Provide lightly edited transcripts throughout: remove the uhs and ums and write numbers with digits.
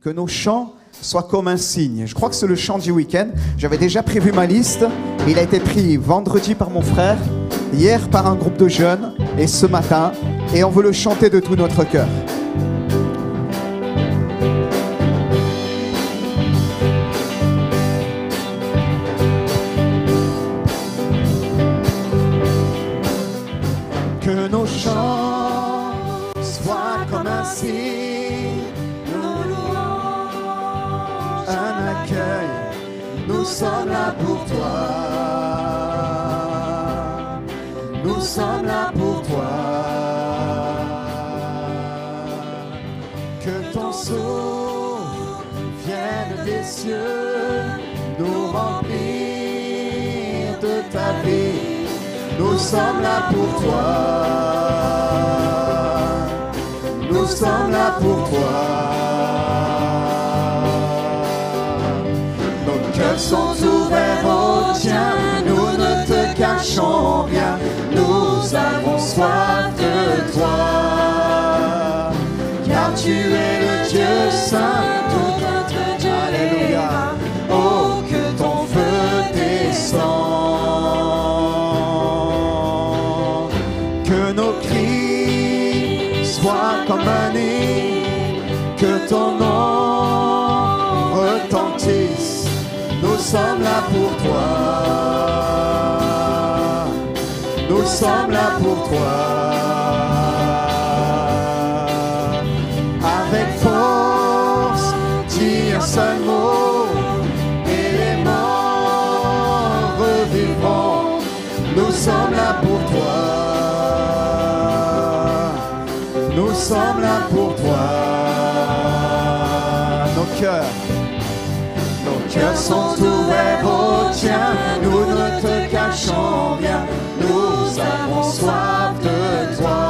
que nos chants soient comme un signe. Je crois que c'est le chant du week-end. J'avais déjà prévu ma liste. Il a été pris vendredi par mon frère, hier par un groupe de jeunes et ce matin. Et on veut le chanter de tout notre cœur. Que nos chants soient comme un signe, nous louons, un accueil, nous sommes là pour toi, nous sommes là pour toi, que ton souffle vienne des cieux, nous remplir de ta vie. Nous sommes là pour toi, nous sommes là pour toi. Nos cœurs sont ouverts au tien, nous ne te cachons rien, nous avons soif de toi. Car tu es le Dieu saint, tout notre Dieu. Alléluia. Oh, que ton feu descend. Comme un hymne, que ton nom retentisse. Nous sommes là pour toi, nous sommes là pour toi. Avec force, dis un seul mot et les morts revivront. Nous sommes là pour toi. Nous sommes là pour toi. Nos cœurs sont ouverts au tien. Nous ne te cachons rien. Nous avons soif de toi.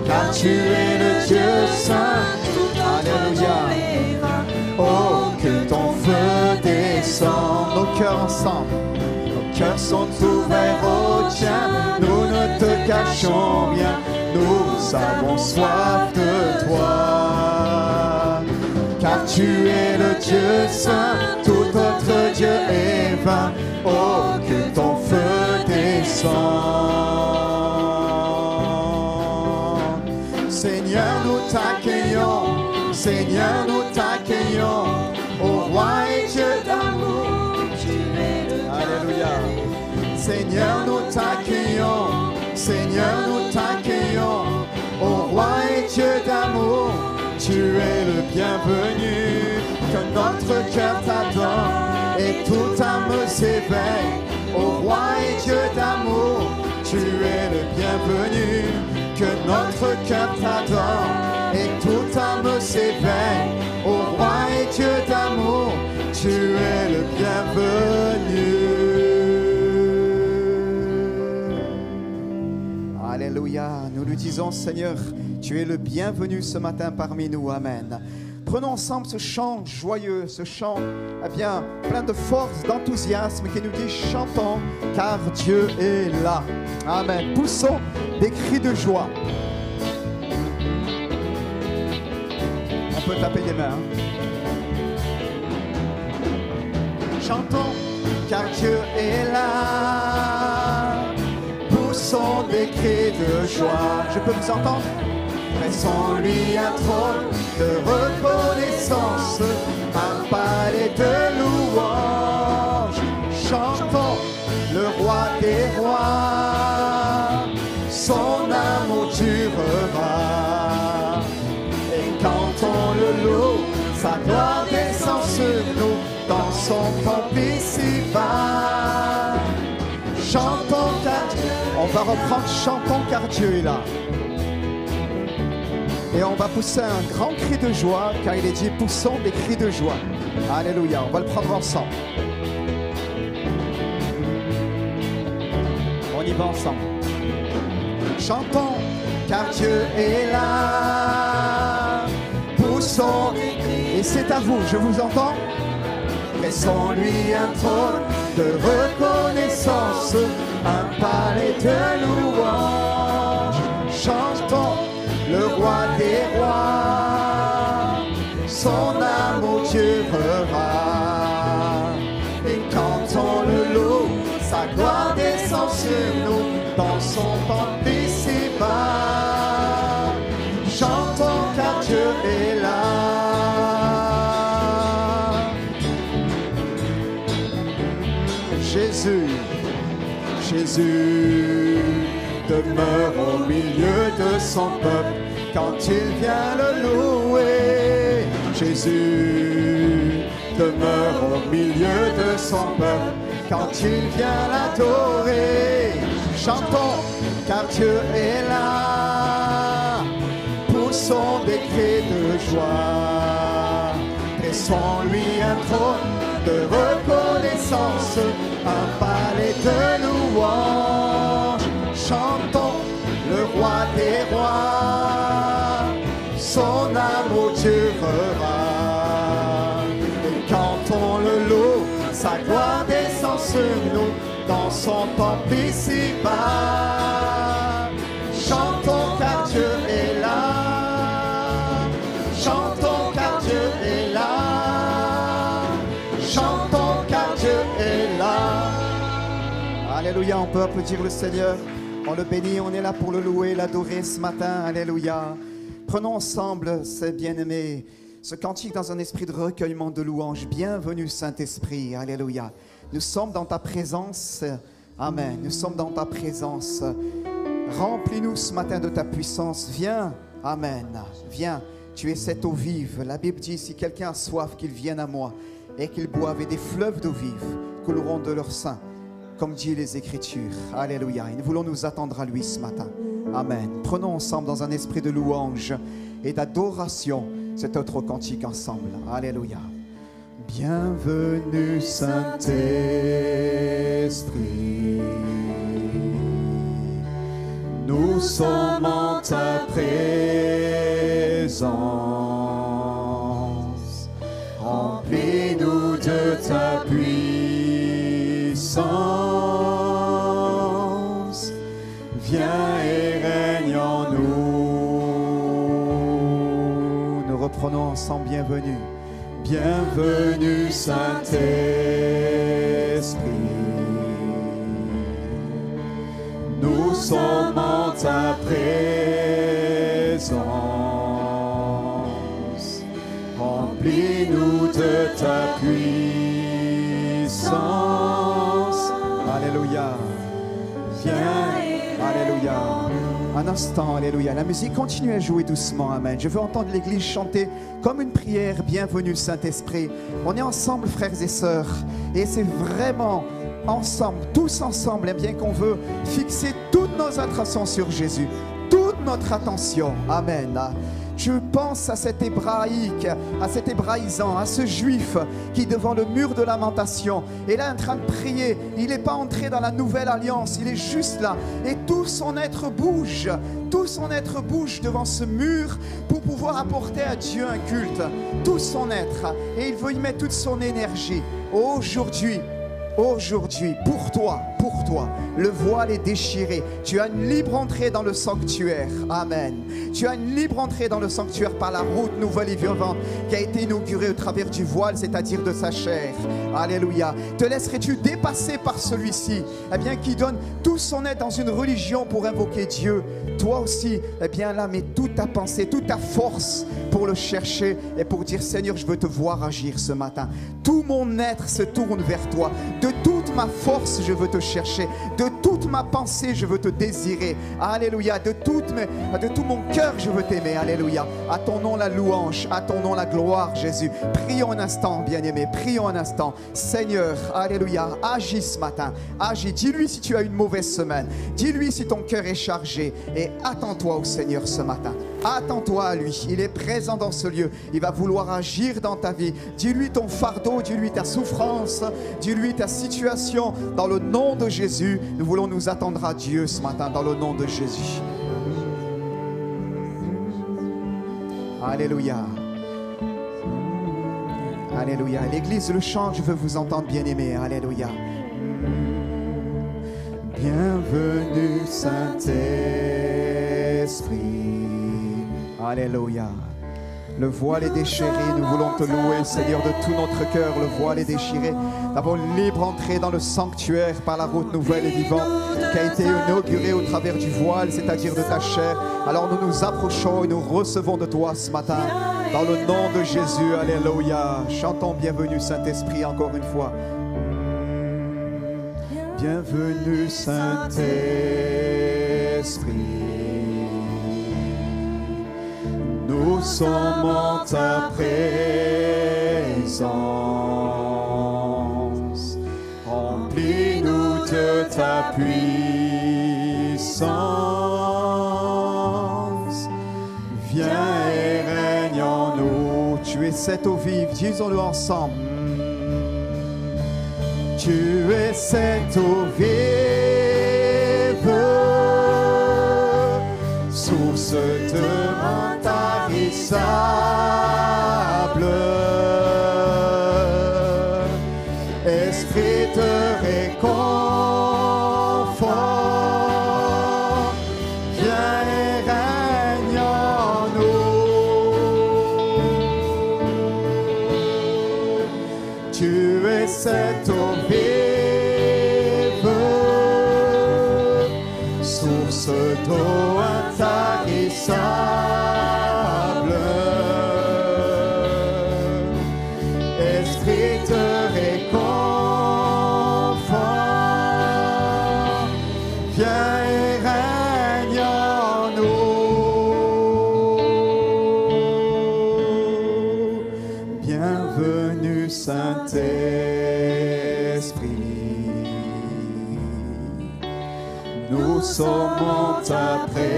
Car tu es le Dieu saint. Alléluia. Oh, que ton feu descend. Nos cœurs ensemble. Nos cœurs sont ouverts au tien. Nous ne te cachons rien. Nous avons soif de toi, car tu es le Dieu saint, tout autre Dieu est vain. Oh, que ton feu descend. Seigneur, nous t'accueillons, Seigneur, nous t'accueillons, ô roi et Dieu d'amour, tu es le Alléluia. Seigneur, nous t'accueillons, Seigneur, nous t'accueillons, ô roi et Dieu d'amour, tu es le bienvenu, que notre cœur t'adore et toute âme s'éveille, ô roi et Dieu d'amour, tu es le bienvenu, que notre cœur t'adore et toute âme s'éveille, ô roi et Dieu d'amour, tu es le bienvenu. Alléluia, nous lui disons Seigneur, tu es le bienvenu ce matin parmi nous, amen. Prenons ensemble ce chant joyeux, ce chant bien, plein de force, d'enthousiasme qui nous dit chantons car Dieu est là. Amen, poussons des cris de joie. On peut taper des mains. Chantons car Dieu est là. Poussons des cris de joie. Je peux vous entendre? Pressons-lui un trône de reconnaissance, un palais de louange. Chantons le roi des rois, son amour durera. Et quand on le loue, sa gloire descend sur nous, dans son temple ici-bas. Chantons car Dieu, on va reprendre chantons car Dieu est là. Et on va pousser un grand cri de joie, car il est dit poussons des cris de joie. Alléluia, on va le prendre ensemble. On y va ensemble. Chantons car Dieu est là. Poussons des cris. Et c'est à vous, je vous entends. Laissons-lui un trône de reconnaissance, un palais de louange. Chantons le roi des rois, durera. Et quand on le loue, sa gloire descend sur nous dans son temple ici-bas. Chantons car Dieu est là. Jésus, Jésus demeure au milieu de son peuple quand il vient le louer. Jésus demeure au milieu de son peuple quand il vient l'adorer. Chantons car Dieu est là. Poussons des cris de joie. Dressons-lui un trône de reconnaissance, un palais de louange. Chantons le roi des rois, son amour durera. Et quand on le loue, sa gloire descend sur nous dans son temple ici-bas. Chantons car Dieu est là. Chantons car Dieu est là. Chantons car Dieu est là. Alléluia, on peut applaudir le Seigneur. On le bénit, on est là pour le louer, l'adorer ce matin. Alléluia. Prenons ensemble, ces bien-aimés, ce cantique dans un esprit de recueillement de louange. Bienvenue Saint-Esprit. Alléluia. Nous sommes dans ta présence. Amen. Nous sommes dans ta présence. Remplis-nous ce matin de ta puissance. Viens. Amen. Viens. Tu es cette eau vive. La Bible dit, si quelqu'un a soif, qu'il vienne à moi et qu'il boive, et des fleuves d'eau vive couleront de leur sein, comme dit les Écritures. Alléluia. Et nous voulons nous attendre à lui ce matin. Amen. Prenons ensemble dans un esprit de louange et d'adoration cet autre cantique ensemble. Alléluia. Bienvenue Saint-Esprit, nous sommes en ta présence. Remplis-nous de ta puissance. Viens et règne en nous. Nous reprenons ensemble. Bienvenue. Bienvenue Saint-Esprit, nous sommes en ta présence. Remplis-nous de ta puissance. Alléluia. Viens. Alléluia. Un instant, alléluia. La musique continue à jouer doucement, amen. Je veux entendre l'église chanter comme une prière. Bienvenue Saint-Esprit. On est ensemble, frères et sœurs, et c'est vraiment ensemble, tous ensemble, eh bien qu'on veut fixer toutes nos attentions sur Jésus, toute notre attention, amen. Je pense à cet hébraïque, à cet hébraïsant, à ce juif qui devant le mur de lamentation est là en train de prier. Il n'est pas entré dans la nouvelle alliance, il est juste là. Et tout son être bouge, tout son être bouge devant ce mur pour pouvoir apporter à Dieu un culte. Tout son être. Et il veut y mettre toute son énergie. Aujourd'hui, pour toi, le voile est déchiré. Tu as une libre entrée dans le sanctuaire. Amen. Tu as une libre entrée dans le sanctuaire par la route nouvelle et vivante qui a été inaugurée au travers du voile, c'est-à-dire de sa chair. Alléluia. Te laisserais-tu dépasser par celui-ci, eh bien, qui donne tout son être dans une religion pour invoquer Dieu? Toi aussi, eh bien là, mets toute ta pensée, toute ta force pour le chercher et pour dire, Seigneur, je veux te voir agir ce matin. Tout mon être se tourne vers toi. De toute ma force, je veux te chercher. De toute ma pensée, je veux te désirer. Alléluia. De tout mon cœur, je veux t'aimer. Alléluia. À ton nom la louange, à ton nom la gloire, Jésus. Prions un instant, bien-aimé. Prions un instant. Seigneur, alléluia, agis ce matin. Agis. Dis-lui si tu as une mauvaise semaine. Dis-lui si ton cœur est chargé. Et attends-toi au Seigneur ce matin. Attends-toi à lui. Il est présent dans ce lieu. Il va vouloir agir dans ta vie. Dis-lui ton fardeau. Dis-lui ta souffrance. Dis-lui ta situation. Dans le nom de Jésus, nous voulons nous attendre à Dieu ce matin. Dans le nom de Jésus. Alléluia. Alléluia. L'église le chante. Je veux vous entendre, bien-aimés. Alléluia. Bienvenue Saint-Esprit. Alléluia. Le voile est déchiré, nous voulons te louer, Seigneur, de tout notre cœur. Le voile est déchiré. Nous avons libre entrée dans le sanctuaire par la route nouvelle et vivante qui a été inaugurée au travers du voile, c'est-à-dire de ta chair. Alors nous nous approchons et nous recevons de toi ce matin. Dans le nom de Jésus, alléluia. Chantons bienvenue Saint-Esprit encore une fois. Bienvenue Saint-Esprit. Nous sommes en ta présence. Remplis-nous de ta puissance. Viens et règne en nous. Tu es cette eau vive, disons-le ensemble. Tu es cette eau vive, source de intarissable, esprit de réconfort, viens et règne en nous. Tu es cette eau vive, source d'eau intarissable, esprit de réconfort, viens et règne en nous. Bienvenue Saint-Esprit, nous sommes en ta présence.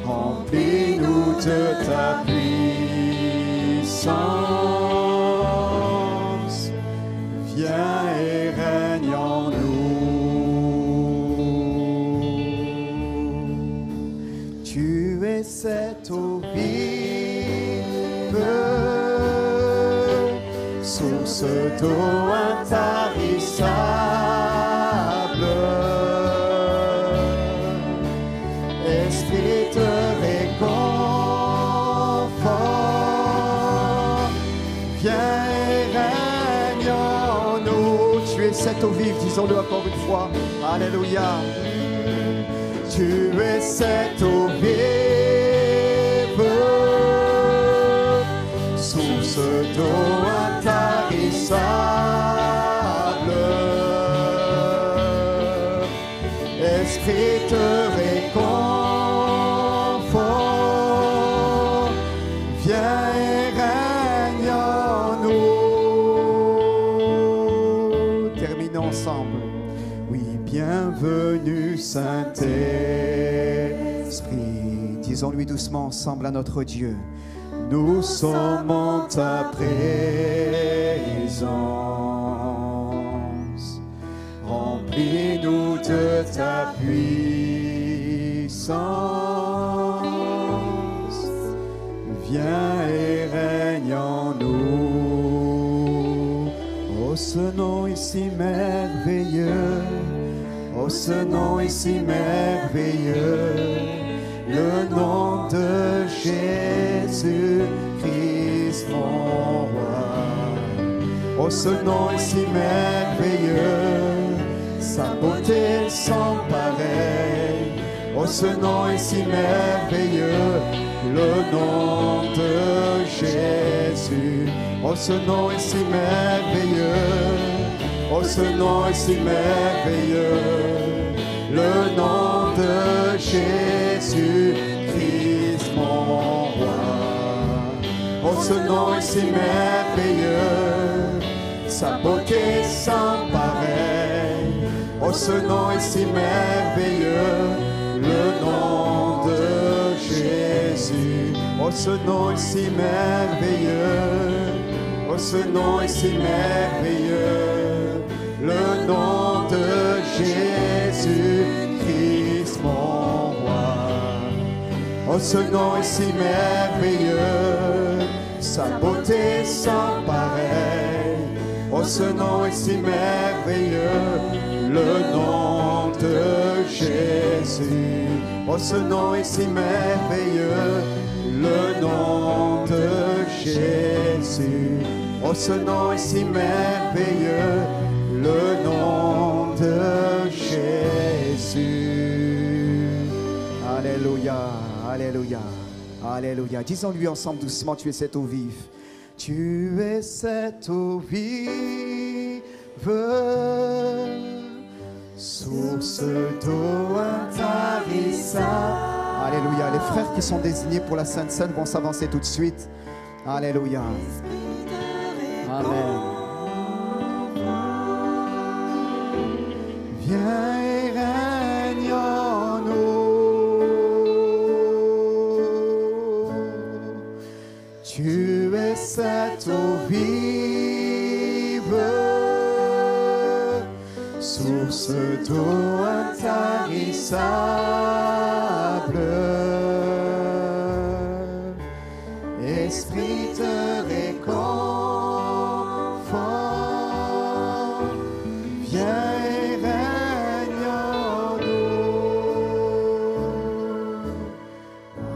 Remplis-nous de ta puissance. Viens et règne en nous. Tu es cette eau vive, source d'eau intarissable, esprit de réconfort, viens et règne en nous. Tu es cette eau vive, disons-le encore une fois. Alléluia. Tu es cette eau vive, source d'eau intarissable, esprit de réconfort, viens et règne en nous. Terminons ensemble. Oui, bienvenue Saint-Esprit. Disons-lui doucement ensemble à notre Dieu. Nous sommes en ta présence. Remplis-nous de ta puissance. Viens et règne en nous. Oh, ce nom est si merveilleux. Oh, ce nom est si merveilleux. Le nom de Jésus-Christ, mon roi. Oh, ce nom est si merveilleux, sa beauté sans pareil. Oh, ce nom est si merveilleux, le nom de Jésus. Oh, ce nom est si merveilleux. Oh, ce nom est si merveilleux, le nom de Jésus-Christ, mon roi. Oh, ce nom est si merveilleux, sa beauté sans pareil. Oh, ce nom est si merveilleux, le nom de Jésus. Oh, ce nom est si merveilleux. Oh, ce nom est si merveilleux, le nom de Jésus-Christ, mon roi. Oh, ce nom est si merveilleux, sa beauté sans pareil. Oh, ce nom est si merveilleux, le nom de Jésus. Oh, ce nom est si merveilleux, le nom de Jésus. Oh, ce nom est si merveilleux, le nom de Jésus. Alléluia, alléluia, alléluia. Disons-lui ensemble doucement, tu es cette eau vive. Tu es cette eau vive, source d'eau intarissable. Alléluia. Les frères qui sont désignés pour la Sainte Seine vont s'avancer tout de suite. Alléluia. Amen. Viens et règne en nous. Tu es cette eau vive, source d'eau intarissable. Esprit te réconforte, viens et règne en nous.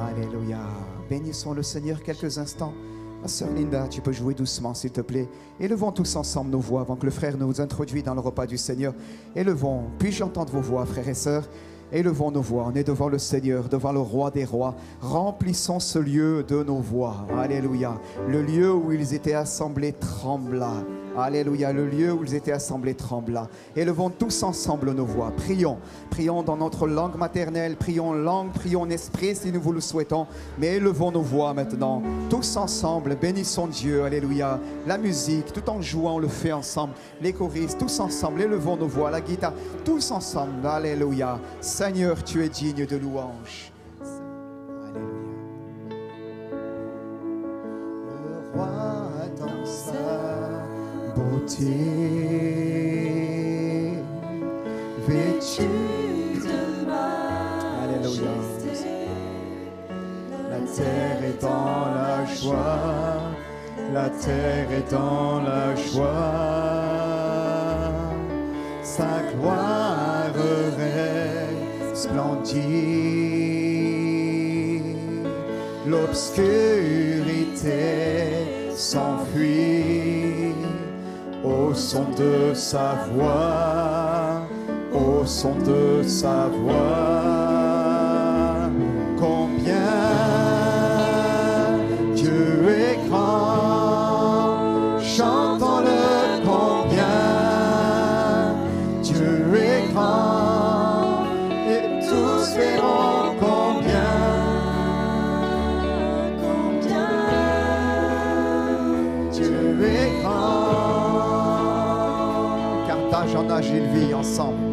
Alléluia. Bénissons le Seigneur quelques instants. Ma sœur Linda, tu peux jouer doucement s'il te plaît. Élevons tous ensemble nos voix avant que le frère nous introduise dans le repas du Seigneur. Élevons, puis-je entendre vos voix, frères et sœurs? Élevons nos voix, on est devant le Seigneur, devant le Roi des rois. Remplissons ce lieu de nos voix. Alléluia. Le lieu où ils étaient assemblés trembla. Alléluia. Le lieu où ils étaient assemblés trembla. Élevons tous ensemble nos voix. Prions. Prions dans notre langue maternelle. Prions langue, prions en esprit si nous vous le souhaitons. Mais élevons nos voix maintenant. Tous ensemble, bénissons Dieu. Alléluia. La musique, tout en jouant, on le fait ensemble. Les choristes, tous ensemble, élevons nos voix. La guitare, tous ensemble. Alléluia. Seigneur, tu es digne de louange. Alléluia. Le roi dans sa beauté, vêtu de majesté. La terre est dans la joie, la terre est dans la joie. Sa gloire resplendit, l'obscurité s'enfuit au son de sa voix, au son de sa voix. Combien Dieu est grand, chantons-le combien Dieu est grand, et tous verront combien Dieu est grand. Car d'âge en âge ils vivent ensemble.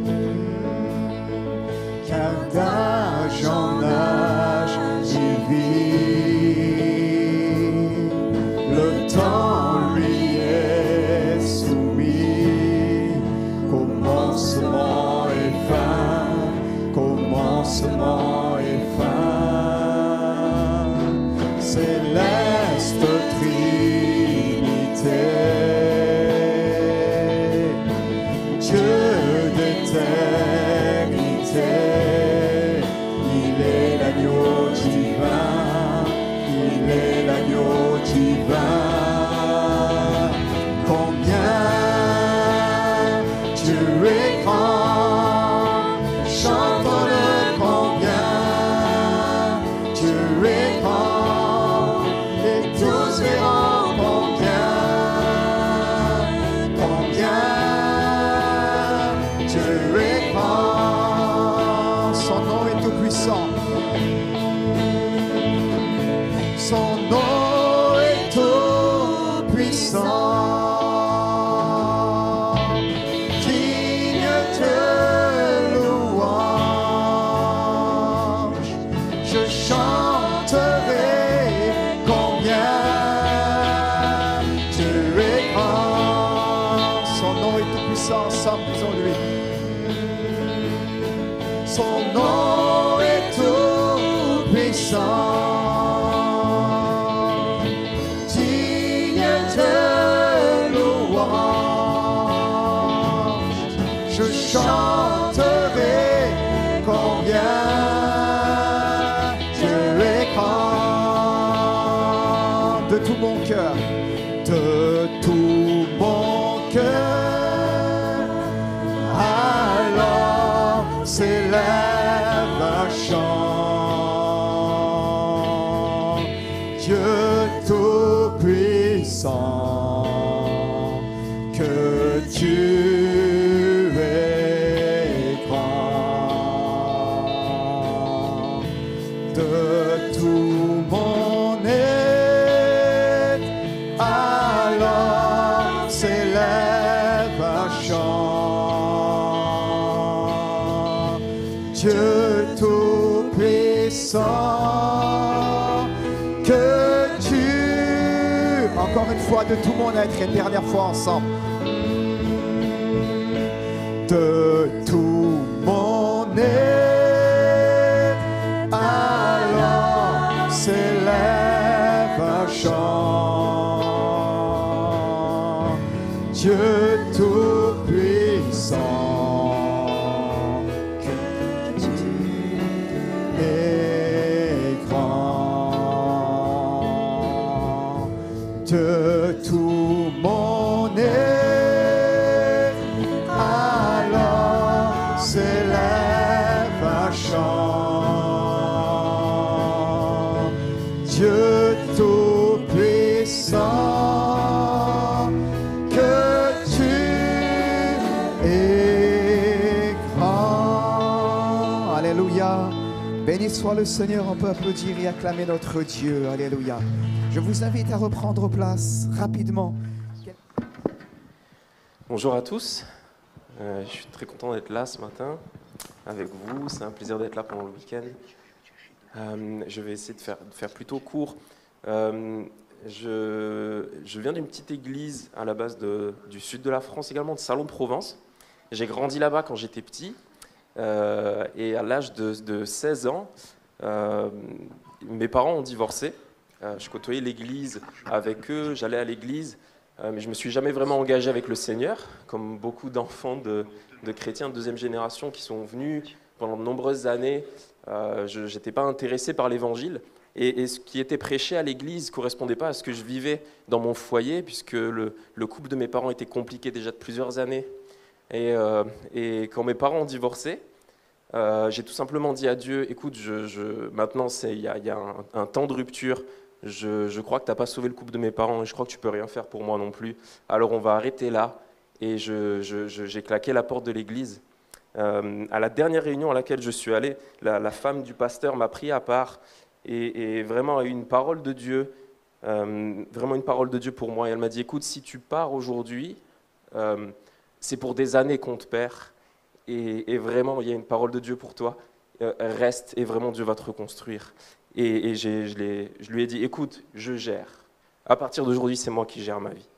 Car d'âge en âge il vit, le temps lui est soumis. Commencement et fin, commencement et fin. Céleste Trinité, Dieu d'éternité. Il est l'agneau divin, il est l'agneau divin. Combien Dieu est grand, chantons-le combien Dieu est grand, et tous verront combien Dieu est grand. Son nom est tout puissant. Son nom est tout puissant, digne de louange. Je chanterai combien Dieu est grand. Son nom est tout puissant, ensemble disons-lui. Son nom est tout puissant, digne de louange. Je chante de tout mon cœur, de tout mon cœur. Alors s'élève un chant, Dieu tout-puissant, que tu es grand. De tout mon être, alors s'élève un chant, Dieu tout-puissant, que tu... Encore une fois, de tout mon être, une dernière fois ensemble. De tout mon être, alors s'élève un chant, Dieu tout-puissant, que tu es grand. De tout mon être, alors s'élève un chant, Dieu tout-puissant, que tu es grand. Alléluia. Béni soit le Seigneur, on peut applaudir et acclamer notre Dieu. Alléluia. Je vous invite à reprendre place rapidement. Bonjour à tous, je suis très content d'être là ce matin avec vous, c'est un plaisir d'être là pendant le week-end. Je vais essayer de faire plutôt court. Je viens d'une petite église à la base du sud de la France, également de Salon-de-Provence. J'ai grandi là-bas quand j'étais petit et à l'âge de 16 ans, mes parents ont divorcé. Je côtoyais l'église avec eux, j'allais à l'église, mais je ne me suis jamais vraiment engagé avec le Seigneur, comme beaucoup d'enfants de chrétiens de deuxième génération qui sont venus pendant de nombreuses années. Je n'étais pas intéressé par l'évangile, et ce qui était prêché à l'église ne correspondait pas à ce que je vivais dans mon foyer, puisque le couple de mes parents était compliqué déjà de plusieurs années. Et quand mes parents ont divorcé, j'ai tout simplement dit à Dieu, écoute, maintenant il y a un temps de rupture. Je crois que tu n'as pas sauvé le couple de mes parents et je crois que tu ne peux rien faire pour moi non plus. Alors on va arrêter là. Et j'ai claqué la porte de l'église. À la dernière réunion à laquelle je suis allé, la femme du pasteur m'a pris à part et vraiment a eu une parole de Dieu, vraiment une parole de Dieu pour moi. Et elle m'a dit, écoute, si tu pars aujourd'hui, c'est pour des années qu'on te perd. Et vraiment, il y a une parole de Dieu pour toi. Reste et vraiment Dieu va te reconstruire. Et je lui ai dit, écoute, je gère. À partir d'aujourd'hui, c'est moi qui gère ma vie.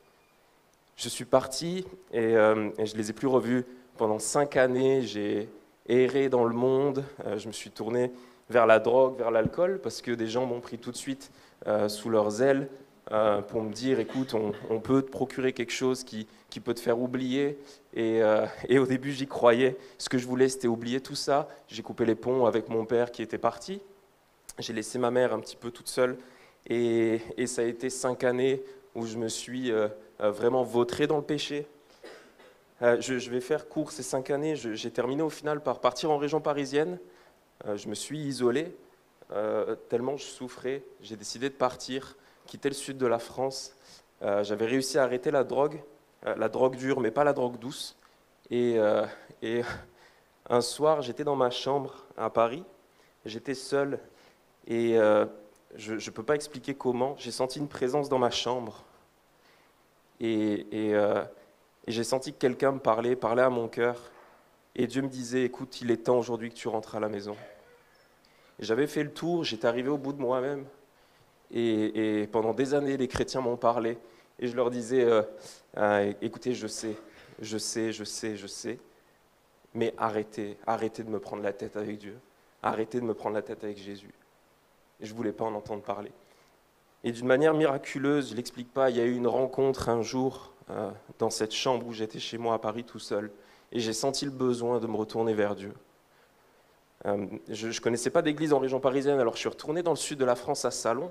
Je suis parti et je ne les ai plus revus pendant 5 années. J'ai erré dans le monde. Je me suis tourné vers la drogue, vers l'alcool, parce que des gens m'ont pris tout de suite sous leurs ailes pour me dire, écoute, on peut te procurer quelque chose qui peut te faire oublier. Et au début, j'y croyais. Ce que je voulais, c'était oublier tout ça. J'ai coupé les ponts avec mon père qui était parti. J'ai laissé ma mère un petit peu toute seule. Et ça a été 5 années où je me suis vraiment vautré dans le péché. Je vais faire court ces 5 années. J'ai terminé au final par partir en région parisienne. Je me suis isolé tellement je souffrais. J'ai décidé de partir, quitter le sud de la France. J'avais réussi à arrêter la drogue dure, mais pas la drogue douce. Et un soir, j'étais dans ma chambre à Paris. J'étais seul et je ne peux pas expliquer comment. J'ai senti une présence dans ma chambre. Et j'ai senti que quelqu'un me parlait à mon cœur. Et Dieu me disait, écoute, il est temps aujourd'hui que tu rentres à la maison. Et j'avais fait le tour, j'étais arrivé au bout de moi-même. Et pendant des années, les chrétiens m'ont parlé. Et je leur disais, écoutez, je sais, mais arrêtez de me prendre la tête avec Dieu. Arrêtez de me prendre la tête avec Jésus. Et je ne voulais pas en entendre parler. Et d'une manière miraculeuse, je ne l'explique pas, il y a eu une rencontre un jour dans cette chambre où j'étais chez moi à Paris tout seul. Et j'ai senti le besoin de me retourner vers Dieu. Je ne connaissais pas d'église en région parisienne, alors je suis retourné dans le sud de la France à Salon,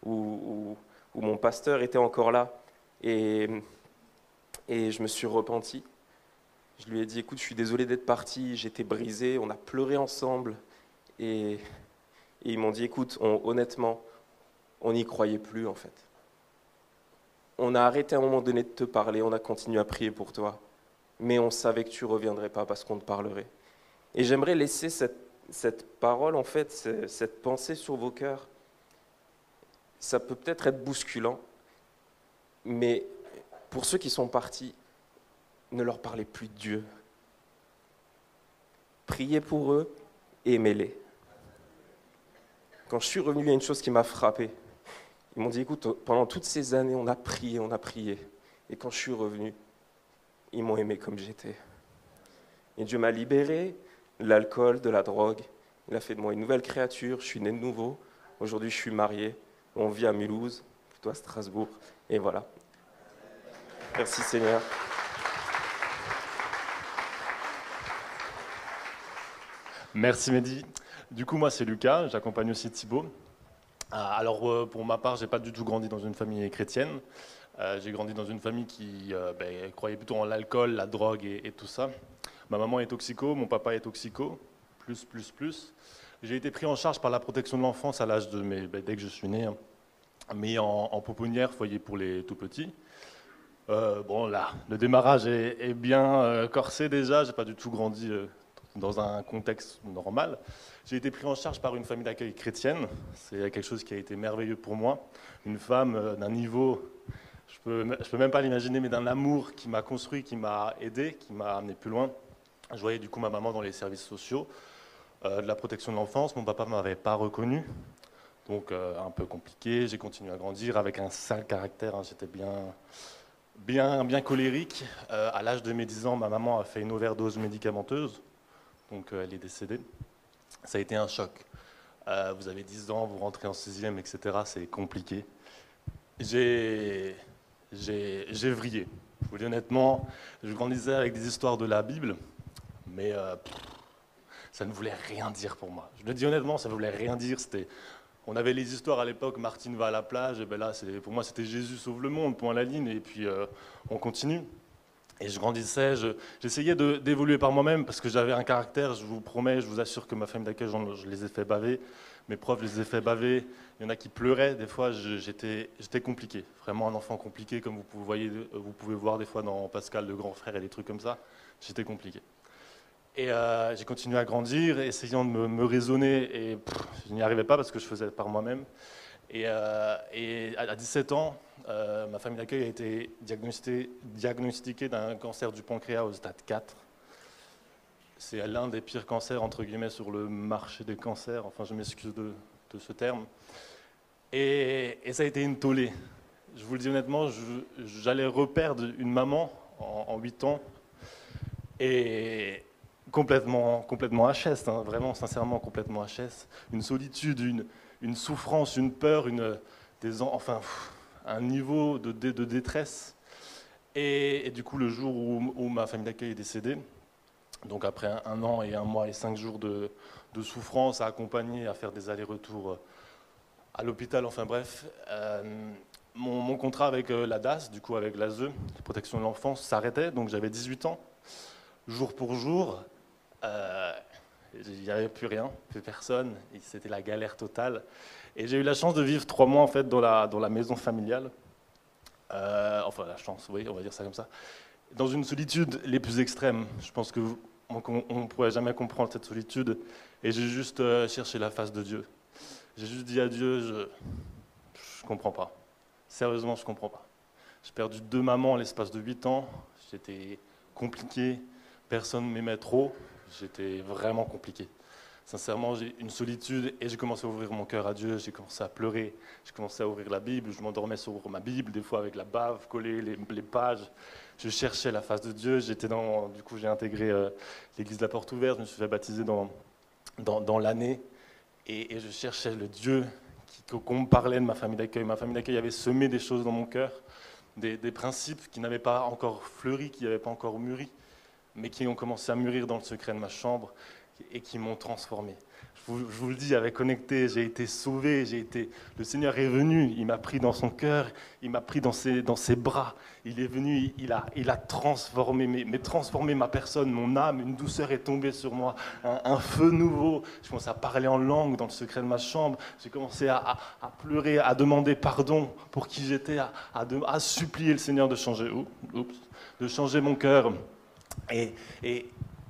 où où mon pasteur était encore là, et je me suis repenti. Je lui ai dit, écoute, je suis désolé d'être parti, j'étais brisé, on a pleuré ensemble, et ils m'ont dit, écoute, honnêtement, on n'y croyait plus en fait. On a arrêté à un moment donné de te parler, on a continué à prier pour toi, mais on savait que tu ne reviendrais pas parce qu'on te parlerait. Et j'aimerais laisser cette parole, en fait, cette pensée sur vos cœurs. Ça peut peut-être être bousculant, mais pour ceux qui sont partis, ne leur parlez plus de Dieu. Priez pour eux et aimez-les. Quand je suis revenu, il y a une chose qui m'a frappé. Ils m'ont dit, écoute, pendant toutes ces années, on a prié. Et quand je suis revenu, ils m'ont aimé comme j'étais. Et Dieu m'a libéré de l'alcool, de la drogue. Il a fait de moi une nouvelle créature. Je suis né de nouveau. Aujourd'hui, je suis marié. On vit à Mulhouse, plutôt à Strasbourg. Et voilà. Merci Seigneur. Merci Mehdi. Du coup, moi, c'est Lucas. J'accompagne aussi Thibaut. Alors, pour ma part, je n'ai pas du tout grandi dans une famille chrétienne. J'ai grandi dans une famille qui croyait plutôt en l'alcool, la drogue et tout ça. Ma maman est toxico, mon papa est toxico, plus. J'ai été pris en charge par la protection de l'enfance à l'âge de dès que je suis né, mais en pouponnière, foyer pour les tout petits. Bon, là, le démarrage est bien corsé déjà. J'ai pas du tout grandi dans un contexte normal. J'ai été pris en charge par une famille d'accueil chrétienne. C'est quelque chose qui a été merveilleux pour moi. Une femme d'un niveau, je peux même pas l'imaginer, mais d'un amour qui m'a construit, qui m'a aidé, qui m'a amené plus loin. Je voyais du coup ma maman dans les services sociaux, de la protection de l'enfance. Mon papa ne m'avait pas reconnu, donc un peu compliqué. J'ai continué à grandir avec un sale caractère. J'étais bien colérique. À l'âge de mes 10 ans, ma maman a fait une overdose médicamenteuse, donc elle est décédée. Ça a été un choc. Vous avez 10 ans, vous rentrez en 6e, etc. C'est compliqué. J'ai vrillé. Je vous dis honnêtement, je grandissais avec des histoires de la Bible, mais ça ne voulait rien dire pour moi. Je le dis honnêtement, ça ne voulait rien dire. On avait les histoires à l'époque, Martine va à la plage, et ben là, pour moi, c'était Jésus sauve le monde, point à la ligne, et puis on continue. Et je grandissais, j'essayais d'évoluer par moi-même, parce que j'avais un caractère, je vous promets, je vous assure que ma famille d'accueil, je les ai fait baver, mes profs, je les ai fait baver, il y en a qui pleuraient, des fois, j'étais compliqué, vraiment un enfant compliqué, comme vous pouvez voir des fois dans Pascal, le grand frère, et des trucs comme ça, j'étais compliqué. Et j'ai continué à grandir, essayant de me raisonner, et je n'y arrivais pas parce que je faisais par moi-même. Et à 17 ans, ma famille d'accueil a été diagnostiquée d'un cancer du pancréas au stade 4. C'est l'un des pires cancers, entre guillemets, sur le marché des cancers. Enfin, je m'excuse de ce terme. Et ça a été une tollée. Je vous le dis honnêtement, j'allais reperdre une maman en 8 ans. Et complètement HS, hein, vraiment, sincèrement, complètement HS. Une solitude, une souffrance, une peur, un niveau de détresse. Et du coup, le jour où ma famille d'accueil est décédée, donc après 1 an et 1 mois et 5 jours de souffrance, à accompagner, à faire des allers-retours à l'hôpital, enfin bref, mon contrat avec la DAS, du coup avec l'ASE, la protection de l'enfance, s'arrêtait, donc j'avais 18 ans. Jour pour jour, il n'y avait plus rien, plus personne, et c'était la galère totale. Et j'ai eu la chance de vivre 3 mois en fait dans la maison familiale. Enfin la chance, oui, on va dire ça comme ça. Dans une solitude les plus extrêmes. Je pense qu'on ne pourrait jamais comprendre cette solitude. Et j'ai juste cherché la face de Dieu. J'ai juste dit à Dieu, je ne comprends pas. Sérieusement, je ne comprends pas. J'ai perdu 2 mamans en l'espace de 8 ans. J'étais compliqué. Personne ne m'aimait trop, j'étais vraiment compliqué. Sincèrement, j'ai une solitude et j'ai commencé à ouvrir mon cœur à Dieu, j'ai commencé à pleurer, j'ai commencé à ouvrir la Bible, je m'endormais sur ma Bible, des fois avec la bave collée, les pages. Je cherchais la face de Dieu, du coup j'ai intégré l'église de la Porte Ouverte, je me suis fait baptiser dans l'année et je cherchais le Dieu qu'on me parlait de ma famille d'accueil. Ma famille d'accueil avait semé des choses dans mon cœur, des principes qui n'avaient pas encore fleuri, qui n'avaient pas encore mûri, mais qui ont commencé à mûrir dans le secret de ma chambre et qui m'ont transformé. Je je vous le dis, j'avais connecté, j'ai été sauvé, le Seigneur est venu, il m'a pris dans son cœur, il m'a pris dans ses bras, il est venu, il a transformé ma personne, mon âme, une douceur est tombée sur moi, un feu nouveau. Je commençais à parler en langue dans le secret de ma chambre, j'ai commencé à pleurer, à demander pardon pour qui j'étais, à supplier le Seigneur de changer, de changer mon cœur.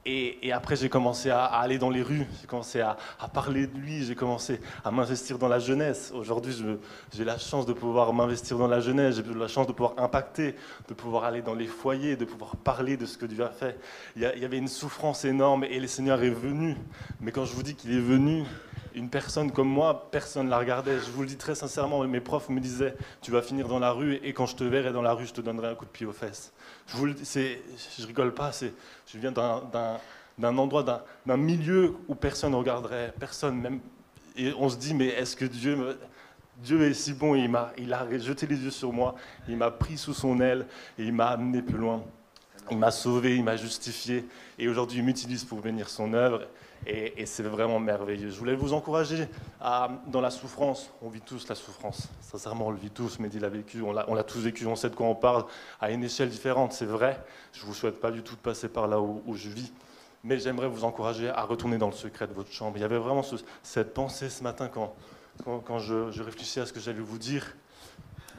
Et après, j'ai commencé à aller dans les rues, j'ai commencé à parler de lui, j'ai commencé à m'investir dans la jeunesse. Aujourd'hui, j'ai la chance de pouvoir m'investir dans la jeunesse, j'ai la chance de pouvoir impacter, de pouvoir aller dans les foyers, de pouvoir parler de ce que Dieu a fait. Il y avait une souffrance énorme et le Seigneur est venu. Mais quand je vous dis qu'il est venu, une personne comme moi, personne ne la regardait. Je vous le dis très sincèrement, mes profs me disaient « Tu vas finir dans la rue et quand je te verrai dans la rue, je te donnerai un coup de pied aux fesses. » Je vous le dis, je rigole pas, je viens d'un endroit, d'un milieu où personne ne regarderait, personne même. Et on se dit « Mais est-ce que Dieu est si bon ?» Il a jeté les yeux sur moi, il m'a pris sous son aile et il m'a amené plus loin. Il m'a sauvé, il m'a justifié et aujourd'hui il m'utilise pour bénir son œuvre. Et c'est vraiment merveilleux. Je voulais vous encourager dans la souffrance. On vit tous la souffrance. Sincèrement, on le vit tous. Mehdi l'a vécu, on l'a tous vécu. On sait de quoi on parle à une échelle différente, c'est vrai. Je ne vous souhaite pas du tout de passer par là où je vis. Mais j'aimerais vous encourager à retourner dans le secret de votre chambre. Il y avait vraiment cette pensée ce matin quand je réfléchissais à ce que j'allais vous dire.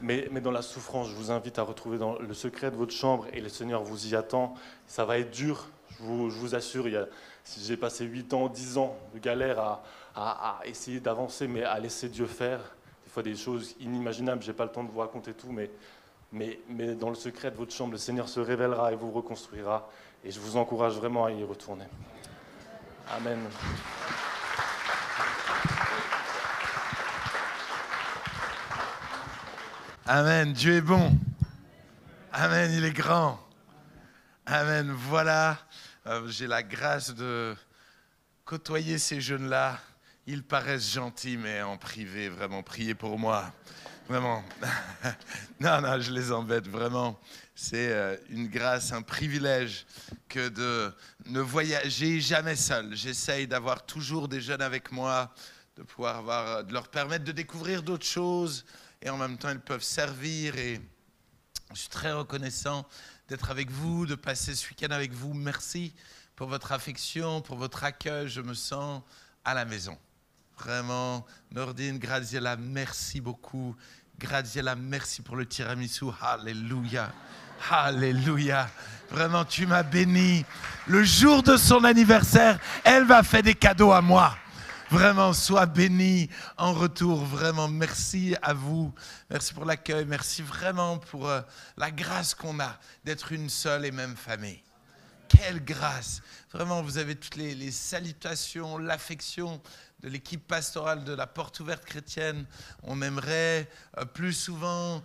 Mais dans la souffrance, je vous invite à retrouver dans le secret de votre chambre et le Seigneur vous y attend. Ça va être dur, je vous assure. J'ai passé 8 ans, 10 ans de galère à essayer d'avancer, mais à laisser Dieu faire. Des fois, des choses inimaginables, je n'ai pas le temps de vous raconter tout, mais dans le secret de votre chambre, le Seigneur se révélera et vous reconstruira. Et je vous encourage vraiment à y retourner. Amen. Amen, Dieu est bon. Amen, il est grand. Amen, voilà. J'ai la grâce de côtoyer ces jeunes-là. Ils paraissent gentils, mais en privé, vraiment, priez pour moi. Vraiment. Non, je les embête, vraiment. C'est une grâce, un privilège que de ne voyager jamais seul. J'essaye d'avoir toujours des jeunes avec moi, de pouvoir de leur permettre de découvrir d'autres choses. Et en même temps, ils peuvent servir. Et je suis très reconnaissant d'être avec vous, de passer ce week-end avec vous. Merci pour votre affection, pour votre accueil. Je me sens à la maison. Vraiment, Nordine, Graziella, merci beaucoup. Graziella, merci pour le tiramisu. Alléluia. Alléluia. Vraiment, tu m'as béni. Le jour de son anniversaire, elle m'a fait des cadeaux à moi. Vraiment, sois béni en retour. Vraiment, merci à vous. Merci pour l'accueil. Merci vraiment pour la grâce qu'on a d'être une seule et même famille. Quelle grâce! Vraiment, vous avez toutes les salutations, l'affection de l'équipe pastorale de la Porte Ouverte Chrétienne. On aimerait plus souvent,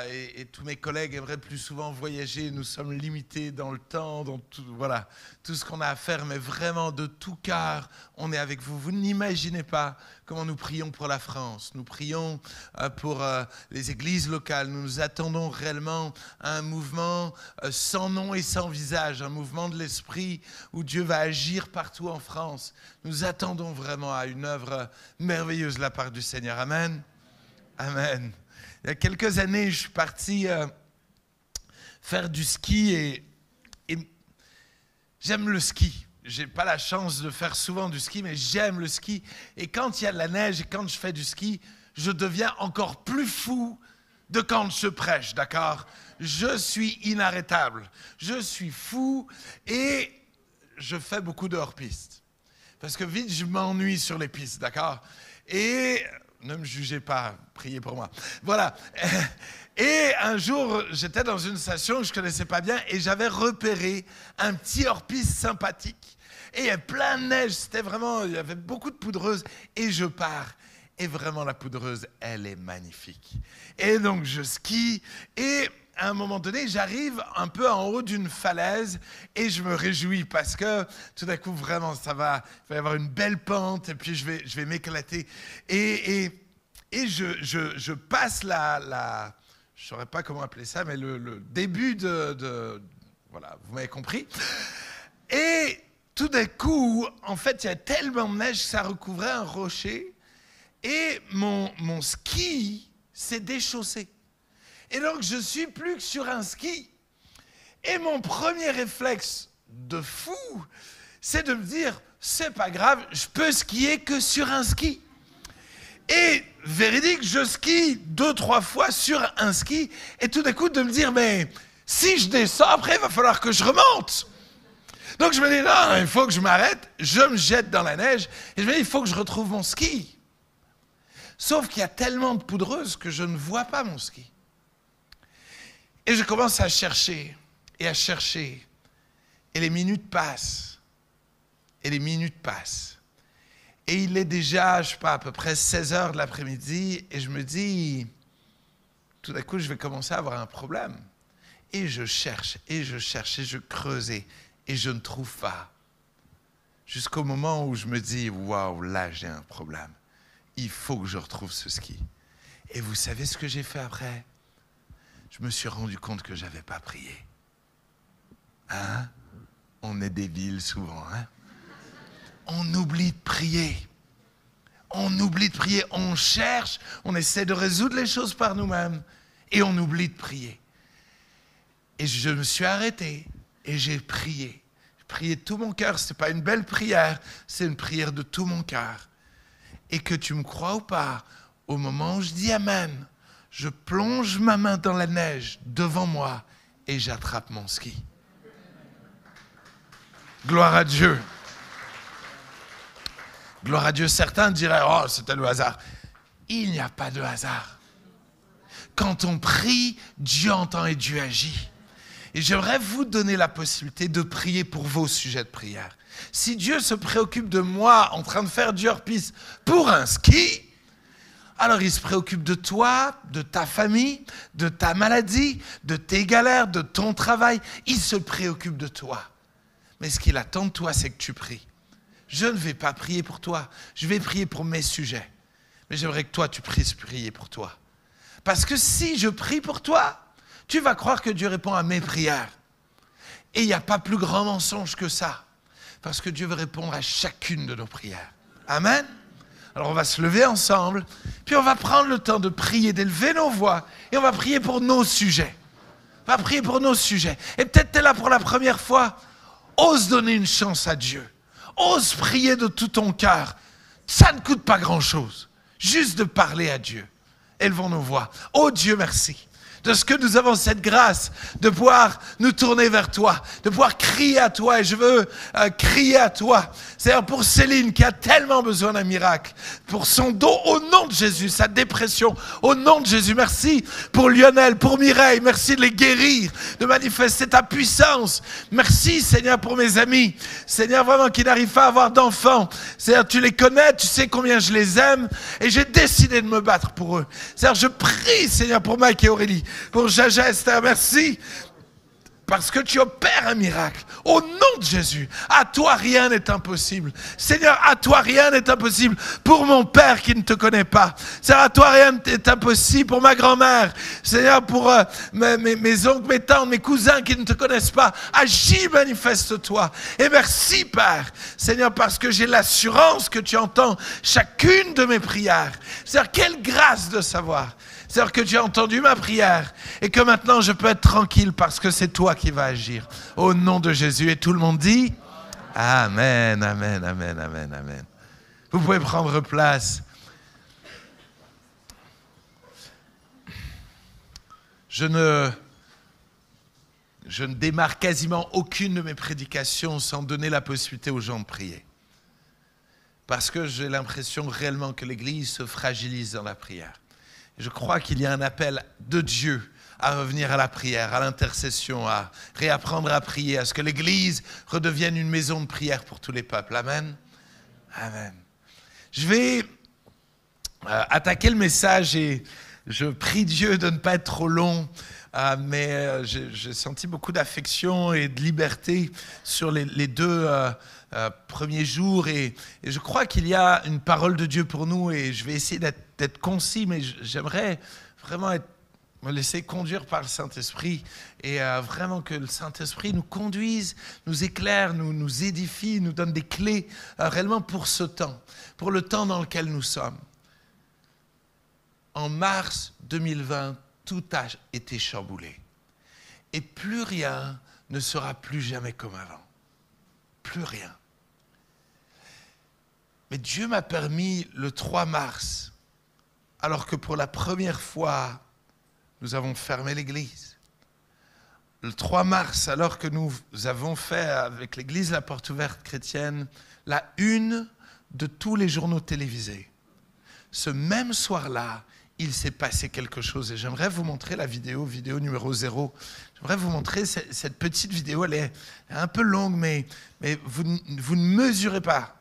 et tous mes collègues aimeraient plus souvent voyager. Nous sommes limités dans le temps, dans tout, voilà, tout ce qu'on a à faire, mais vraiment de tout cœur, on est avec vous. Vous n'imaginez pas comment nous prions pour la France. Nous prions pour les églises locales. Nous nous attendons réellement à un mouvement sans nom et sans visage, un mouvement de l'esprit où Dieu va agir partout en France. Nous attendons vraiment à une œuvre merveilleuse de la part du Seigneur. Amen. Amen. Il y a quelques années, je suis parti faire du ski et j'aime le ski. Je n'ai pas la chance de faire souvent du ski, mais j'aime le ski. Et quand il y a de la neige et quand je fais du ski, je deviens encore plus fou de quand je prêche, d'accord? Je suis inarrêtable. Je suis fou et je fais beaucoup de hors-piste. Parce que vite, je m'ennuie sur les pistes, d'accord? Et ne me jugez pas, priez pour moi. Voilà. Et un jour, j'étais dans une station que je ne connaissais pas bien et j'avais repéré un petit hors-piste sympathique. Et il y avait plein de neige, c'était vraiment, il y avait beaucoup de poudreuse. Et je pars. Et vraiment, la poudreuse, elle est magnifique. Et donc, je skie et à un moment donné, j'arrive un peu en haut d'une falaise et je me réjouis parce que tout d'un coup, vraiment, il va y avoir une belle pente et puis je vais m'éclater. Et je passe la je ne saurais pas comment appeler ça, mais le début voilà, vous m'avez compris. Et tout d'un coup, en fait, il y a tellement de neige que ça recouvrait un rocher et mon ski s'est déchaussé. Et donc, je suis plus que sur un ski. Et mon premier réflexe de fou, c'est de me dire, c'est pas grave, je peux skier que sur un ski. Et véridique, je skie 2-3 fois sur un ski, et tout d'un coup de me dire, mais si je descends, après, il va falloir que je remonte. Donc je me dis, non, il faut que je m'arrête, je me jette dans la neige, et je me dis, il faut que je retrouve mon ski. Sauf qu'il y a tellement de poudreuse que je ne vois pas mon ski. Et je commence à chercher, et à chercher, et les minutes passent, et les minutes passent. Et il est déjà, je ne sais pas, à peu près 16 heures de l'après-midi, et je me dis, tout d'un coup, je vais commencer à avoir un problème. Et je cherche, et je creuse, et je ne trouve pas. Jusqu'au moment où je me dis, waouh, là, j'ai un problème. Il faut que je retrouve ce ski. Et vous savez ce que j'ai fait après? Je me suis rendu compte que je n'avais pas prié. Hein? On est débiles souvent, hein? On oublie de prier. On oublie de prier. On cherche, on essaie de résoudre les choses par nous-mêmes et on oublie de prier. Et je me suis arrêté et j'ai prié. J'ai prié de tout mon cœur. Ce n'est pas une belle prière, c'est une prière de tout mon cœur. Et que tu me crois ou pas, au moment où je dis Amen, je plonge ma main dans la neige devant moi et j'attrape mon ski. Gloire à Dieu. Gloire à Dieu. Certains diraient, oh, c'était le hasard. Il n'y a pas de hasard. Quand on prie, Dieu entend et Dieu agit. Et j'aimerais vous donner la possibilité de prier pour vos sujets de prière. Si Dieu se préoccupe de moi en train de faire du hors-piste pour un ski, alors il se préoccupe de toi, de ta famille, de ta maladie, de tes galères, de ton travail. Il se préoccupe de toi. Mais ce qu'il attend de toi, c'est que tu pries. Je ne vais pas prier pour toi. Je vais prier pour mes sujets. Mais j'aimerais que toi, tu puisses prier pour toi. Parce que si je prie pour toi, tu vas croire que Dieu répond à mes prières. Et il n'y a pas plus grand mensonge que ça. Parce que Dieu veut répondre à chacune de nos prières. Amen. Alors on va se lever ensemble, puis on va prendre le temps de prier, d'élever nos voix, et on va prier pour nos sujets. On va prier pour nos sujets. Et peut-être tu es là pour la première fois. Ose donner une chance à Dieu. Ose prier de tout ton cœur. Ça ne coûte pas grand-chose. Juste de parler à Dieu. Élevons nos voix. Oh Dieu, merci de ce que nous avons cette grâce de pouvoir nous tourner vers toi, de pouvoir crier à toi. Et je veux crier à toi. C'est-à-dire pour Céline qui a tellement besoin d'un miracle, pour son dos au nom de Jésus, sa dépression au nom de Jésus. Merci pour Lionel, pour Mireille. Merci de les guérir, de manifester ta puissance. Merci Seigneur pour mes amis. Seigneur vraiment qui n'arrivent pas à avoir d'enfants. Seigneur tu les connais, tu sais combien je les aime et j'ai décidé de me battre pour eux. Seigneur je prie Seigneur pour Mike et Aurélie. Pour Jaja Esther, merci parce que tu opères un miracle. Au nom de Jésus, à toi rien n'est impossible. Seigneur, à toi rien n'est impossible. Pour mon père qui ne te connaît pas. Seigneur, à toi rien n'est impossible. Pour ma grand-mère. Seigneur, pour mes oncles, mes tantes, mes cousins qui ne te connaissent pas. Agis, manifeste-toi. Et merci, Père. Seigneur, parce que j'ai l'assurance que tu entends chacune de mes prières. Seigneur, quelle grâce de savoir. C'est-à-dire que tu as entendu ma prière et que maintenant je peux être tranquille parce que c'est toi qui vas agir. Au nom de Jésus. Et tout le monde dit Amen, Amen, Amen, Amen, Amen. Vous pouvez prendre place. Je ne démarre quasiment aucune de mes prédications sans donner la possibilité aux gens de prier. Parce que j'ai l'impression réellement que l'Église se fragilise dans la prière. Je crois qu'il y a un appel de Dieu à revenir à la prière, à l'intercession, à réapprendre à prier, à ce que l'Église redevienne une maison de prière pour tous les peuples. Amen. Amen. Je vais attaquer le message et je prie Dieu de ne pas être trop long, mais j'ai senti beaucoup d'affection et de liberté sur les deux premiers jours et je crois qu'il y a une parole de Dieu pour nous et je vais essayer d'être concis, mais j'aimerais vraiment être me laisser conduire par le Saint-Esprit et vraiment que le Saint-Esprit nous conduise, nous éclaire, nous édifie, nous donne des clés réellement pour ce temps, pour le temps dans lequel nous sommes. En mars 2020, tout a été chamboulé et plus rien ne sera plus jamais comme avant. Plus rien. Mais Dieu m'a permis le 3 mars, alors que pour la première fois, nous avons fermé l'église. Le 3 mars, alors que nous avons fait avec l'église La Porte Ouverte Chrétienne la une de tous les journaux télévisés. Ce même soir-là, il s'est passé quelque chose et j'aimerais vous montrer la vidéo numéro 0. J'aimerais vous montrer cette petite vidéo, elle est un peu longue, mais vous ne mesurez pas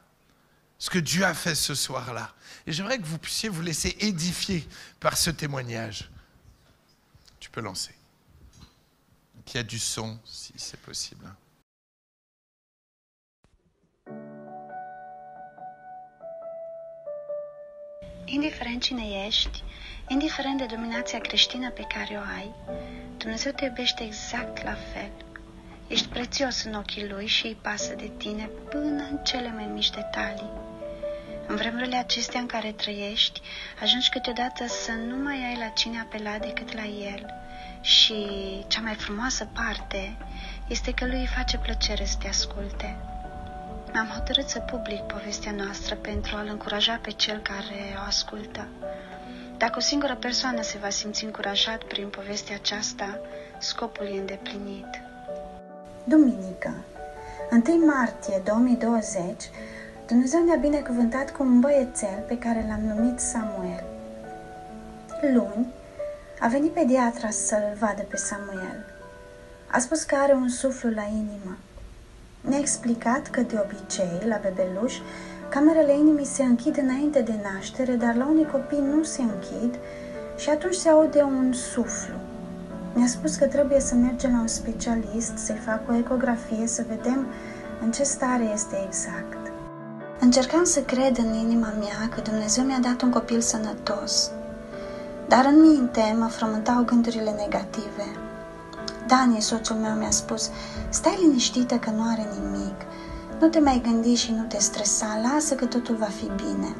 ce que Dieu a fait ce soir-là. Et j'aimerais que vous puissiez vous laisser édifier par ce témoignage. Tu peux lancer. Il y a du son, si c'est possible. Indiferent cine ești, indiferent de dominația creștină pe care o ai, Dumnezeu te iubește exact la fel. Ești prețios în ochii Lui și îi pasă de tine până în cele mai mici detalii. În vremurile acestea în care trăiești, ajungi câteodată să nu mai ai la cine apela decât la El. Și cea mai frumoasă parte este că Lui îi face plăcere să te asculte. M-am hotărât să public povestea noastră pentru a-L încuraja pe cel care o ascultă. Dacă o singură persoană se va simți încurajat prin povestea aceasta, scopul e îndeplinit. Duminică, 1 martie 2020, Dumnezeu ne-a binecuvântat cu un băiețel pe care l-am numit Samuel. Luni, a venit pediatra să-l vadă pe Samuel. A spus că are un suflu la inimă. Ne-a explicat că de obicei, la bebeluș, camerele inimii se închid înainte de naștere, dar la unii copii nu se închid și atunci se aude un suflu. Ne-a spus că trebuie să mergem la un specialist, să-i facă o ecografie, să vedem în ce stare este exact. Încercam să cred în inima mea că Dumnezeu mi-a dat un copil sănătos, dar în minte mă frământau gândurile negative. Dani, soțul meu, mi-a spus: stai liniștită că nu are nimic, nu te mai gândi și nu te stresa, lasă că totul va fi bine.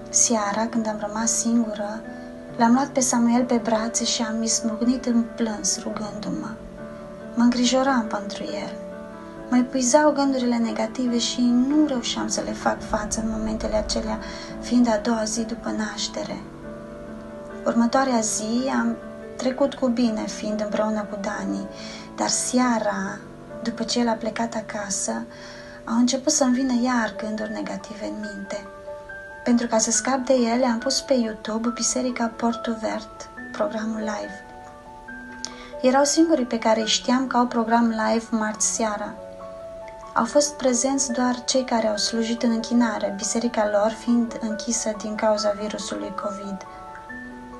Seara, când am rămas singură, l-am luat pe Samuel pe brațe și am izbucnit în plâns, rugându-mă. Mă îngrijoram pentru el. Mă epuizau gândurile negative și nu reușeam să le fac față în momentele acelea, fiind a doua zi după naștere. Următoarea zi am trecut cu bine, fiind împreună cu Dani, dar seara, după ce el a plecat acasă, au început să-mi vină iar gânduri negative în minte. Pentru ca să scap de ele, am pus pe YouTube Biserica Porte Ouverte, programul live. Erau singurii pe care îi știam că au program live marți seara. Au fost prezenți doar cei care au slujit în închinare, biserica lor fiind închisă din cauza virusului COVID.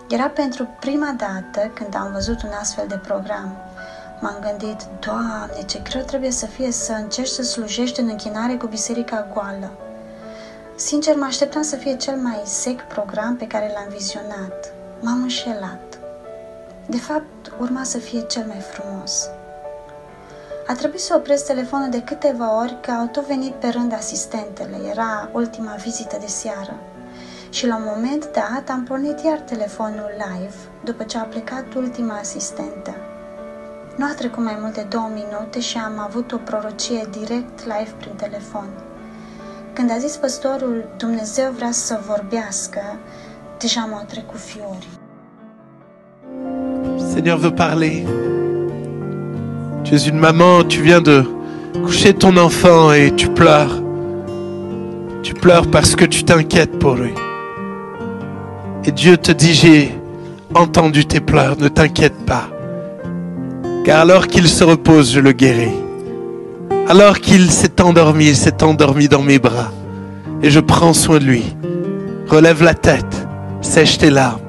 Era pentru prima dată când am văzut un astfel de program. M-am gândit: Doamne, ce greu trebuie să fie să încerci să slujești în închinare cu biserica goală. Sincer, mă așteptam să fie cel mai sec program pe care l-am vizionat. M-am înșelat. De fapt, urma să fie cel mai frumos. A trebuit să opresc telefonul de câteva ori, că au tot venit pe rând asistentele. Era ultima vizită de seară. Și la un moment dat am pornit iar telefonul live, după ce a plecat ultima asistentă. Nu a trecut mai mult de 2 minute și am avut o prorocie direct live prin telefon. Când a zis păstorul: Dumnezeu vrea să vorbească, deja m-au trecut fiorii. Seigneur veut parler. Tu es une maman, tu viens de coucher ton enfant et tu pleures. Tu pleures parce que tu t'inquiètes pour lui. Et Dieu te dit: j'ai entendu tes pleurs, ne t'inquiète pas. Car alors qu'il se repose, je le guéris. Alors qu'il s'est endormi, il s'est endormi dans mes bras. Et je prends soin de lui. Relève la tête, sèche tes larmes,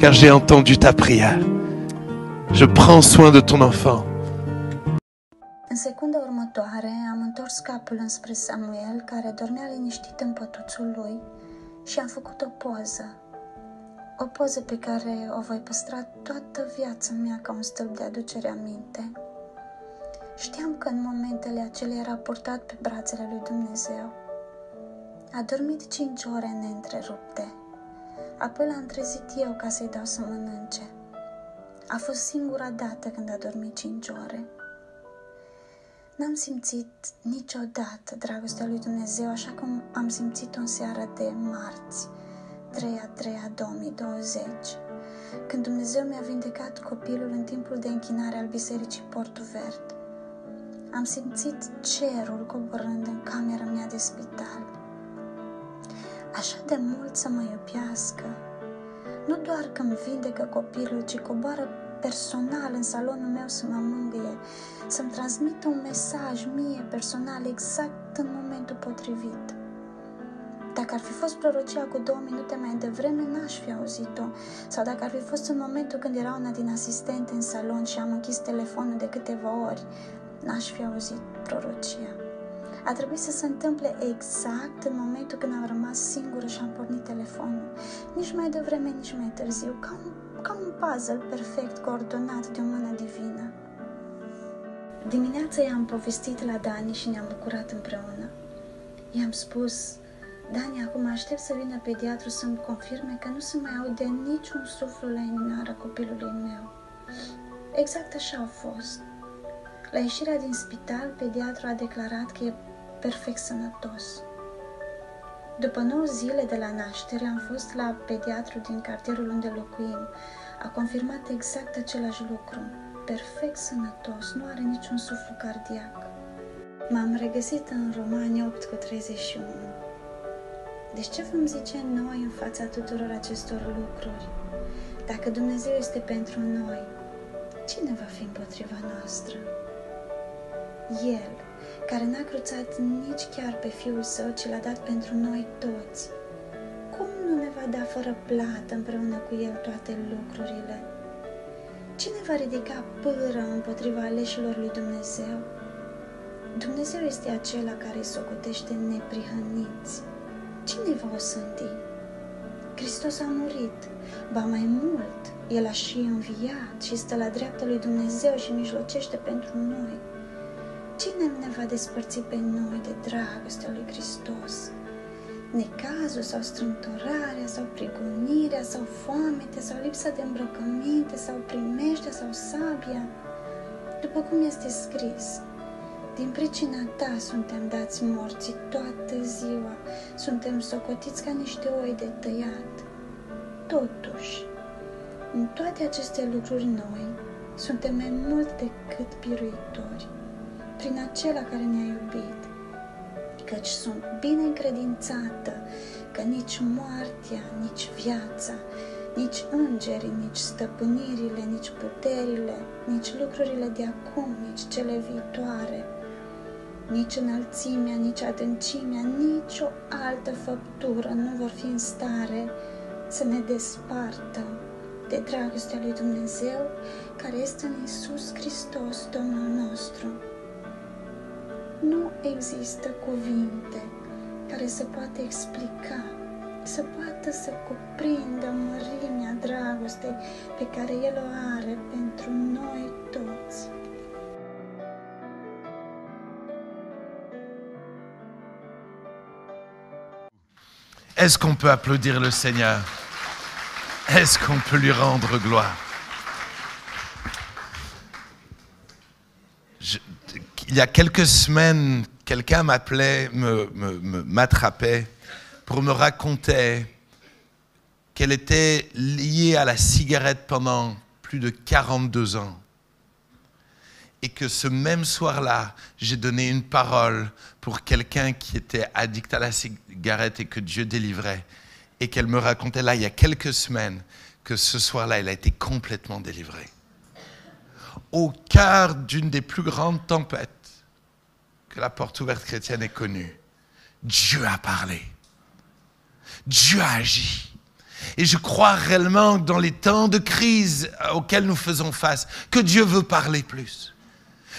car j'ai entendu ta prière. Je prends soin de ton enfant. În secunda următoare am întors capul înspre Samuel, care dormea liniștit în pătuțul lui, și am făcut o poză. O poză pe care o voi păstra toată viața mea ca un stâlp de aducere aminte. Știam că în momentele acelea era purtat pe brațele lui Dumnezeu. A dormit 5 ore neîntrerupte. Apoi l-am trezit eu ca să-i dau să mănânce. A fost singura dată când a dormit 5 ore. N-am simțit niciodată dragostea lui Dumnezeu așa cum am simțit-o în seara de marți, 3/3/2020, când Dumnezeu mi-a vindecat copilul în timpul de închinare al Bisericii Portul Verde. Am simțit cerul coborând în camera mea de spital. Așa de mult să mă iubească. Nu doar că îmi vindecă copilul, ci coboară personal în salonul meu să mă mângâie, să-mi transmită un mesaj mie personal exact în momentul potrivit. Dacă ar fi fost prorocia cu 2 minute mai devreme, n-aș fi auzit-o. Sau dacă ar fi fost în momentul când era una din asistente în salon și am închis telefonul de câteva ori, n-aș fi auzit prorocia. A trebuit să se întâmple exact în momentul când am rămas singură și am pornit telefonul. Nici mai devreme, nici mai târziu, ca un puzzle perfect coordonat de o mână divină. Dimineața i-am povestit la Dani și ne-am bucurat împreună. I-am spus: Dani, acum aștept să vină pediatru să-mi confirme că nu se mai aude niciun suflu la inimioara copilului meu. Exact așa a fost. La ieșirea din spital, pediatru a declarat că e perfect sănătos. După 9 zile de la naștere, am fost la pediatru din cartierul unde locuim. A confirmat exact același lucru. Perfect sănătos, nu are niciun suflu cardiac. M-am regăsit în Romani 8:31. Deci ce vom zice noi în fața tuturor acestor lucruri? Dacă Dumnezeu este pentru noi, cine va fi împotriva noastră? El, care n-a cruțat nici chiar pe Fiul Său, ci l-a dat pentru noi toți, cum nu ne va da fără plată împreună cu El toate lucrurile? Cine va ridica pâră împotriva aleșilor lui Dumnezeu? Dumnezeu este acela care îi socotește neprihăniți. Cine va osândi? Hristos a murit, ba mai mult, El a și înviat și stă la dreapta lui Dumnezeu și mijlocește pentru noi. Cine ne va despărți pe noi de dragostea lui Hristos? Necazul sau strâmtorarea sau prigonirea sau foamete sau lipsa de îmbrăcăminte sau primeștea sau sabia? După cum este scris: din pricina ta suntem dați morți toată ziua, suntem socotiți ca niște oi de tăiat. Totuși, în toate aceste lucruri noi, suntem mai mult decât biruitori, prin acela care ne-a iubit, căci sunt bine încredințată că nici moartea, nici viața, nici îngerii, nici stăpânirile, nici puterile, nici lucrurile de acum, nici cele viitoare, nici înălțimea, nici adâncimea, nici o altă făptură nu vor fi în stare să ne despartă de dragostea lui Dumnezeu care este în Iisus Hristos, Domnul nostru. Nu există cuvinte care să poată explica, să poată să cuprindă mărimea dragostei pe care El o are pentru noi toți. Est-ce qu'on peut applaudir le Seigneur? Est-ce qu'on peut lui rendre gloire? Il y a quelques semaines, quelqu'un m'appelait, m'attrapait pour me raconter qu'elle était liée à la cigarette pendant plus de 42 ans. Et que ce même soir-là, j'ai donné une parole pour quelqu'un qui était addict à la cigarette et que Dieu délivrait. Et qu'elle me racontait là, il y a quelques semaines, que ce soir-là, elle a été complètement délivrée. Au cœur d'une des plus grandes tempêtes que la porte ouverte chrétienne ait connue, Dieu a parlé. Dieu a agi. Et je crois réellement que dans les temps de crise auxquels nous faisons face, que Dieu veut parler plus.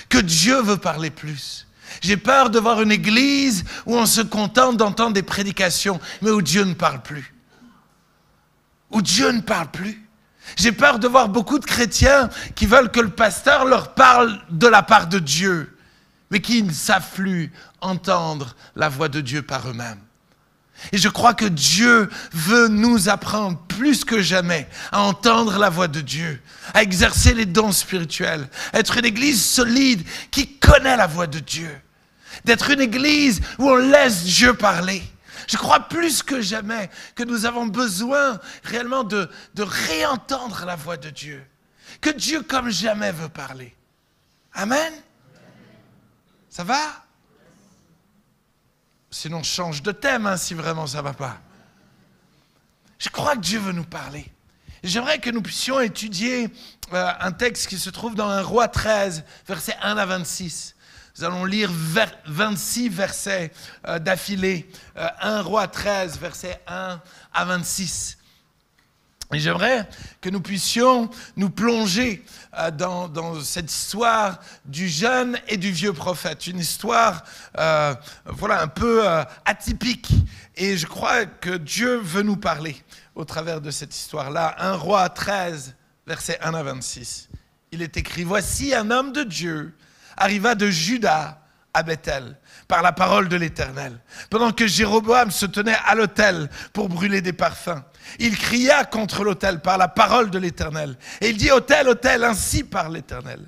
Que Dieu veut parler plus. J'ai peur de voir une église où on se contente d'entendre des prédications, mais où Dieu ne parle plus. où Dieu ne parle plus. J'ai peur de voir beaucoup de chrétiens qui veulent que le pasteur leur parle de la part de Dieu, mais qui ne savent plus entendre la voix de Dieu par eux-mêmes. Et je crois que Dieu veut nous apprendre plus que jamais à entendre la voix de Dieu, à exercer les dons spirituels, à être une église solide qui connaît la voix de Dieu, d'être une église où on laisse Dieu parler. Je crois plus que jamais que nous avons besoin réellement de réentendre la voix de Dieu, que Dieu comme jamais veut parler. Amen? Ça va? Sinon, change de thème si vraiment ça ne va pas. Je crois que Dieu veut nous parler. J'aimerais que nous puissions étudier un texte qui se trouve dans 1 Roi 13, versets 1 à 26. Nous allons lire 26 versets d'affilée. 1 Roi 13, versets 1 à 26. Et j'aimerais que nous puissions nous plonger dans cette histoire du jeune et du vieux prophète. Une histoire un peu atypique. Et je crois que Dieu veut nous parler au travers de cette histoire-là. 1 Roi 13, versets 1 à 26. Il est écrit, « Voici un homme de Dieu arriva de Juda à Bethel, par la parole de l'Éternel. Pendant que Jéroboam se tenait à l'autel pour brûler des parfums, il cria contre l'autel par la parole de l'Éternel. Et il dit, autel, autel, ainsi parle l'Éternel.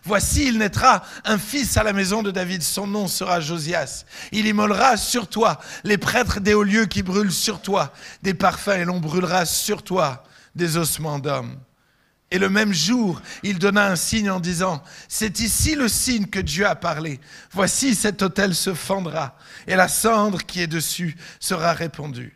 Voici, il naîtra un fils à la maison de David, son nom sera Josias. Il immolera sur toi les prêtres des hauts lieux qui brûlent sur toi des parfums, et l'on brûlera sur toi des ossements d'hommes. Et le même jour, il donna un signe en disant, « C'est ici le signe que Dieu a parlé. Voici, cet autel se fendra, et la cendre qui est dessus sera répandue. »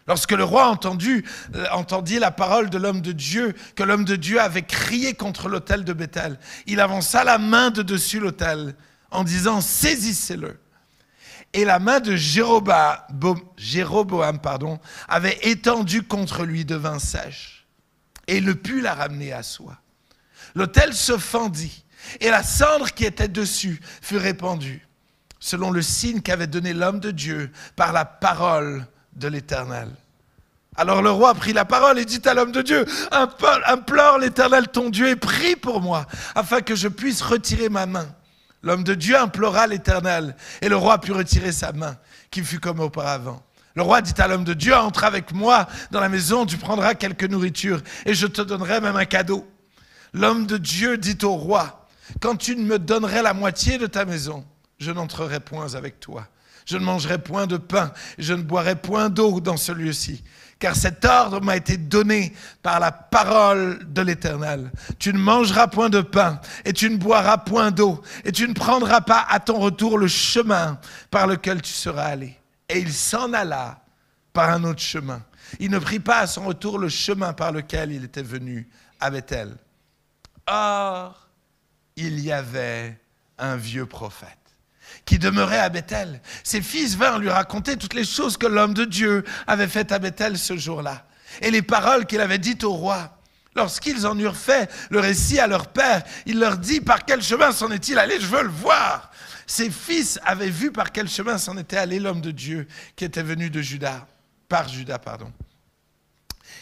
Lorsque le roi entendit la parole de l'homme de Dieu, que l'homme de Dieu avait crié contre l'autel de Bethel, il avança la main de dessus l'autel en disant, « Saisissez-le. » Et la main de Jéroboam avait étendu contre lui devint sèche. Et il ne put la ramener à soi. L'autel se fendit, et la cendre qui était dessus fut répandue, selon le signe qu'avait donné l'homme de Dieu par la parole de l'Éternel. Alors le roi prit la parole et dit à l'homme de Dieu, « Implore l'Éternel ton Dieu et prie pour moi, afin que je puisse retirer ma main. » L'homme de Dieu implora l'Éternel, et le roi put retirer sa main, qui fut comme auparavant. Le roi dit à l'homme de Dieu, « Entre avec moi dans la maison, tu prendras quelque nourriture, et je te donnerai même un cadeau. » L'homme de Dieu dit au roi, « Quand tu me donnerais la moitié de ta maison, je n'entrerai point avec toi. Je ne mangerai point de pain, et je ne boirai point d'eau dans ce lieu-ci. Car cet ordre m'a été donné par la parole de l'Éternel. Tu ne mangeras point de pain, et tu ne boiras point d'eau, et tu ne prendras pas à ton retour le chemin par lequel tu seras allé. » Et il s'en alla par un autre chemin. Il ne prit pas à son retour le chemin par lequel il était venu à Bethel. Or, il y avait un vieux prophète qui demeurait à Bethel. Ses fils vinrent lui raconter toutes les choses que l'homme de Dieu avait faites à Bethel ce jour-là, et les paroles qu'il avait dites au roi. Lorsqu'ils en eurent fait le récit à leur père, il leur dit, « Par quel chemin s'en est-il allé? Je veux le voir. » Ses fils avaient vu par quel chemin s'en était allé l'homme de Dieu qui était venu de par Juda.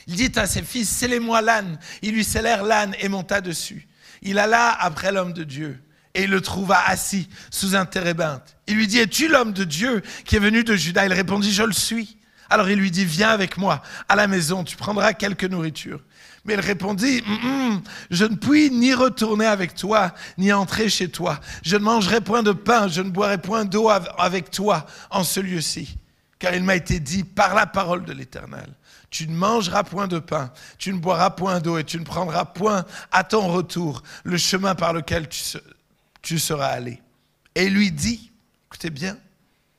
Il dit à ses fils, « Scellez-moi l'âne. » Ils lui scellèrent l'âne et monta dessus. Il alla après l'homme de Dieu et il le trouva assis sous un térébinthe. Il lui dit, « Es-tu l'homme de Dieu qui est venu de Juda ?» Il répondit, « Je le suis. » Alors il lui dit, « Viens avec moi à la maison, tu prendras quelque nourriture. » Mais il répondit, « Je ne puis ni retourner avec toi, ni entrer chez toi. Je ne mangerai point de pain, je ne boirai point d'eau avec toi en ce lieu-ci. Car il m'a été dit par la parole de l'Éternel, tu ne mangeras point de pain, tu ne boiras point d'eau et tu ne prendras point à ton retour le chemin par lequel tu seras allé. » Et il lui dit, écoutez bien,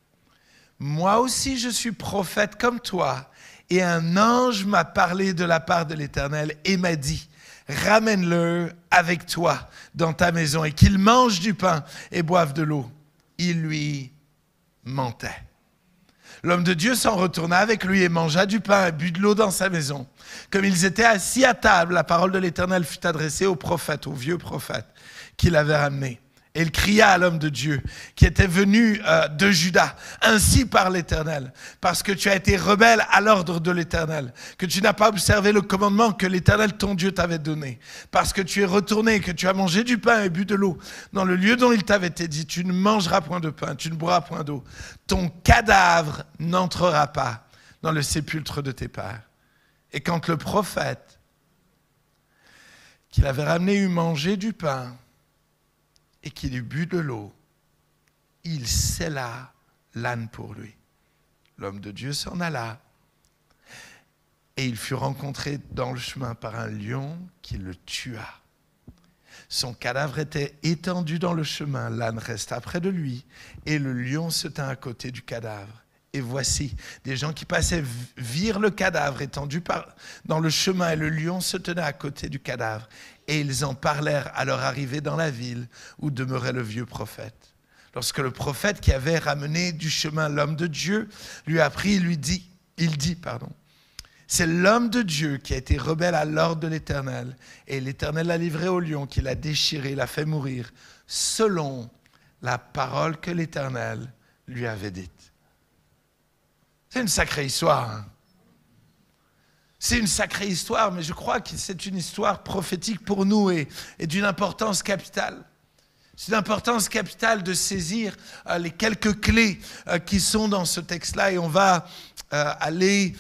« Moi aussi je suis prophète comme toi, et un ange m'a parlé de la part de l'Éternel et m'a dit, ramène-le avec toi dans ta maison et qu'il mange du pain et boive de l'eau. » Il lui mentait. L'homme de Dieu s'en retourna avec lui et mangea du pain et but de l'eau dans sa maison. Comme ils étaient assis à table, la parole de l'Éternel fut adressée au prophète, au vieux prophète, qui l'avait ramené. Et il cria à l'homme de Dieu qui était venu de Juda, ainsi par l'Éternel, parce que tu as été rebelle à l'ordre de l'Éternel, que tu n'as pas observé le commandement que l'Éternel ton Dieu t'avait donné, parce que tu es retourné, que tu as mangé du pain et bu de l'eau, dans le lieu dont il t'avait été dit, tu ne mangeras point de pain, tu ne boiras point d'eau, ton cadavre n'entrera pas dans le sépulcre de tes pères. Et quand le prophète qu'il avait ramené eut mangé du pain, et qu'il eut bu de l'eau, il scella l'âne pour lui. L'homme de Dieu s'en alla, et il fut rencontré dans le chemin par un lion qui le tua. Son cadavre était étendu dans le chemin, l'âne resta près de lui, et le lion se tint à côté du cadavre. Et voici, des gens qui passaient virent le cadavre étendu dans le chemin, et le lion se tenait à côté du cadavre. Et ils en parlèrent à leur arrivée dans la ville où demeurait le vieux prophète. Lorsque le prophète qui avait ramené du chemin l'homme de Dieu lui apprit, il dit, c'est l'homme de Dieu qui a été rebelle à l'ordre de l'Éternel, et l'Éternel l'a livré au lion, qui l'a déchiré, l'a fait mourir, selon la parole que l'Éternel lui avait dite. C'est une sacrée histoire, hein? C'est une sacrée histoire, mais je crois que c'est une histoire prophétique pour nous et d'une importance capitale. C'est une importance capitale de saisir les quelques clés qui sont dans ce texte-là, et on va aller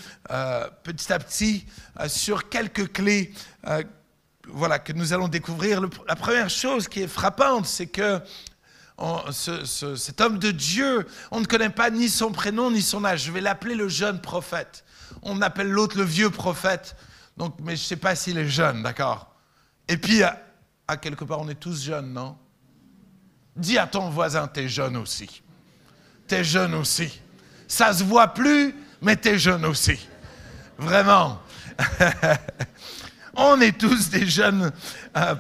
petit à petit sur quelques clés que nous allons découvrir. La première chose qui est frappante, c'est que cet homme de Dieu, on ne connaît pas ni son prénom ni son âge. Je vais l'appeler le jeune prophète. On appelle l'autre le vieux prophète, donc, mais je ne sais pas s'il est jeune, d'accord? Et puis, à quelque part, on est tous jeunes, non? Dis à ton voisin, t'es jeune aussi. T'es jeune aussi. Ça se voit plus, mais t'es jeune aussi. Vraiment. On est tous des jeunes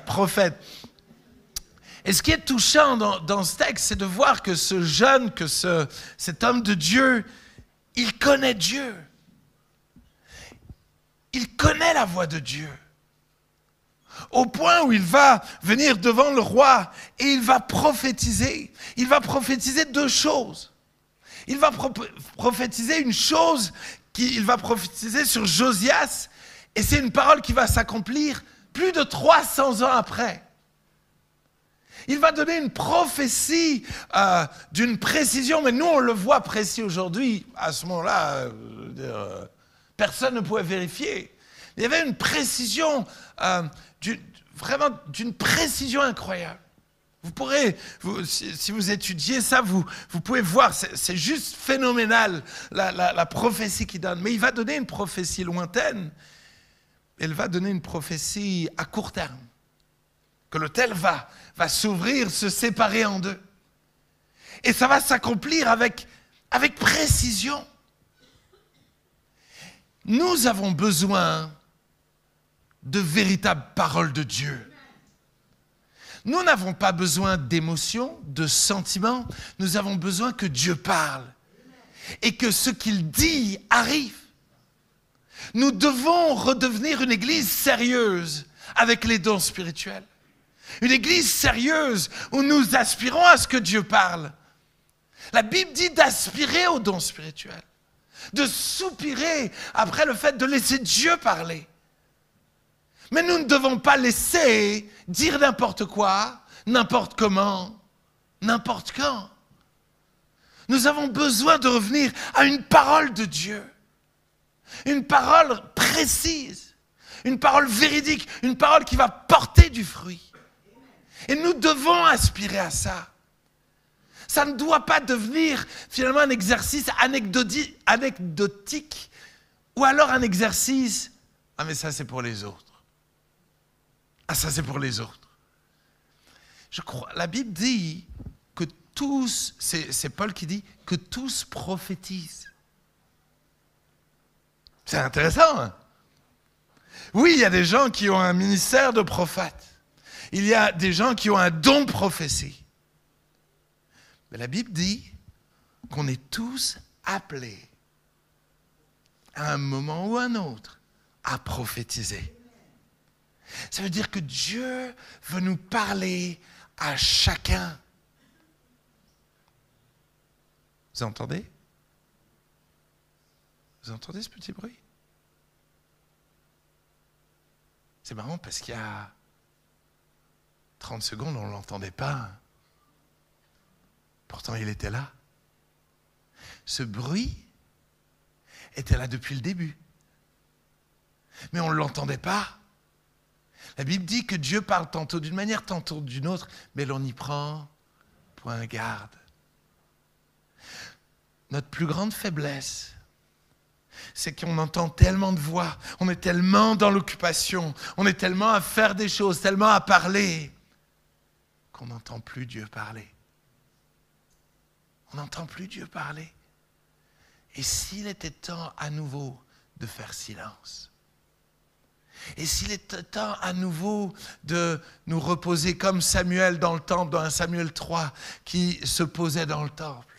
prophètes. Et ce qui est touchant dans ce texte, c'est de voir que ce jeune, cet homme de Dieu, il connaît Dieu. Il connaît la voix de Dieu. Au point où il va venir devant le roi et il va prophétiser. Il va prophétiser deux choses. Il va prophétiser une chose, il va prophétiser sur Josias, et c'est une parole qui va s'accomplir plus de 300 ans après. Il va donner une prophétie d'une précision, mais nous on le voit précis aujourd'hui. À ce moment-là, personne ne pouvait vérifier. Il y avait une précision, vraiment d'une précision incroyable. Vous pourrez, si vous étudiez ça, vous pouvez voir, c'est juste phénoménal la prophétie qu'il donne. Mais il va donner une prophétie lointaine. Il va donner une prophétie à court terme. Que l'autel va s'ouvrir, se séparer en deux. Et ça va s'accomplir avec précision. Nous avons besoin de véritables paroles de Dieu. Nous n'avons pas besoin d'émotions, de sentiments. Nous avons besoin que Dieu parle et que ce qu'il dit arrive. Nous devons redevenir une église sérieuse avec les dons spirituels. Une église sérieuse où nous aspirons à ce que Dieu parle. La Bible dit d'aspirer aux dons spirituels, de soupirer après le fait de laisser Dieu parler. Mais nous ne devons pas laisser dire n'importe quoi, n'importe comment, n'importe quand. Nous avons besoin de revenir à une parole de Dieu. Une parole précise, une parole véridique, une parole qui va porter du fruit. Et nous devons aspirer à ça. Ça ne doit pas devenir finalement un exercice anecdotique ou alors un exercice « Ah mais ça c'est pour les autres. Ah ça c'est pour les autres. » Je crois, la Bible dit que tous, c'est Paul qui dit que tous prophétisent. C'est intéressant, hein? Oui, il y a des gens qui ont un ministère de prophète. Il y a des gens qui ont un don de prophétie. Mais la Bible dit qu'on est tous appelés, à un moment ou à un autre, à prophétiser. Ça veut dire que Dieu veut nous parler à chacun Vous entendez? Vous entendez ce petit bruit? C'est marrant parce qu'il y a 30 secondes, on ne l'entendait pas. Pourtant, il était là. Ce bruit était là depuis le début. Mais on ne l'entendait pas. La Bible dit que Dieu parle tantôt d'une manière, tantôt d'une autre, mais l'on y prend point garde. Notre plus grande faiblesse, c'est qu'on entend tellement de voix, on est tellement dans l'occupation, on est tellement à faire des choses, tellement à parler, qu'on n'entend plus Dieu parler. On n'entend plus Dieu parler. Et s'il était temps à nouveau de faire silence, et s'il était temps à nouveau de nous reposer comme Samuel dans le temple, dans 1 Samuel 3, qui se posait dans le temple,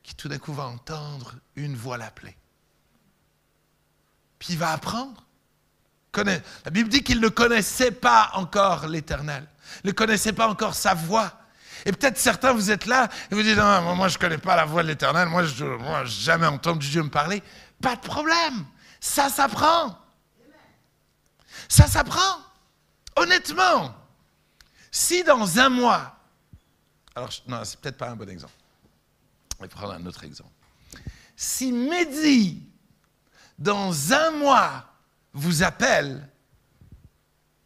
qui tout d'un coup va entendre une voix l'appeler. Puis il va apprendre. La Bible dit qu'il ne connaissait pas encore l'Éternel, ne connaissait pas encore sa voix. Et peut-être certains, vous êtes là et vous dites, non, moi je ne connais pas la voix de l'Éternel, moi je n'ai jamais entendu Dieu me parler. Pas de problème, ça s'apprend. Ça s'apprend. Honnêtement, si dans un mois, alors non, c'est peut-être pas un bon exemple. On va prendre un autre exemple. Si Mehdi, dans un mois, vous appelle,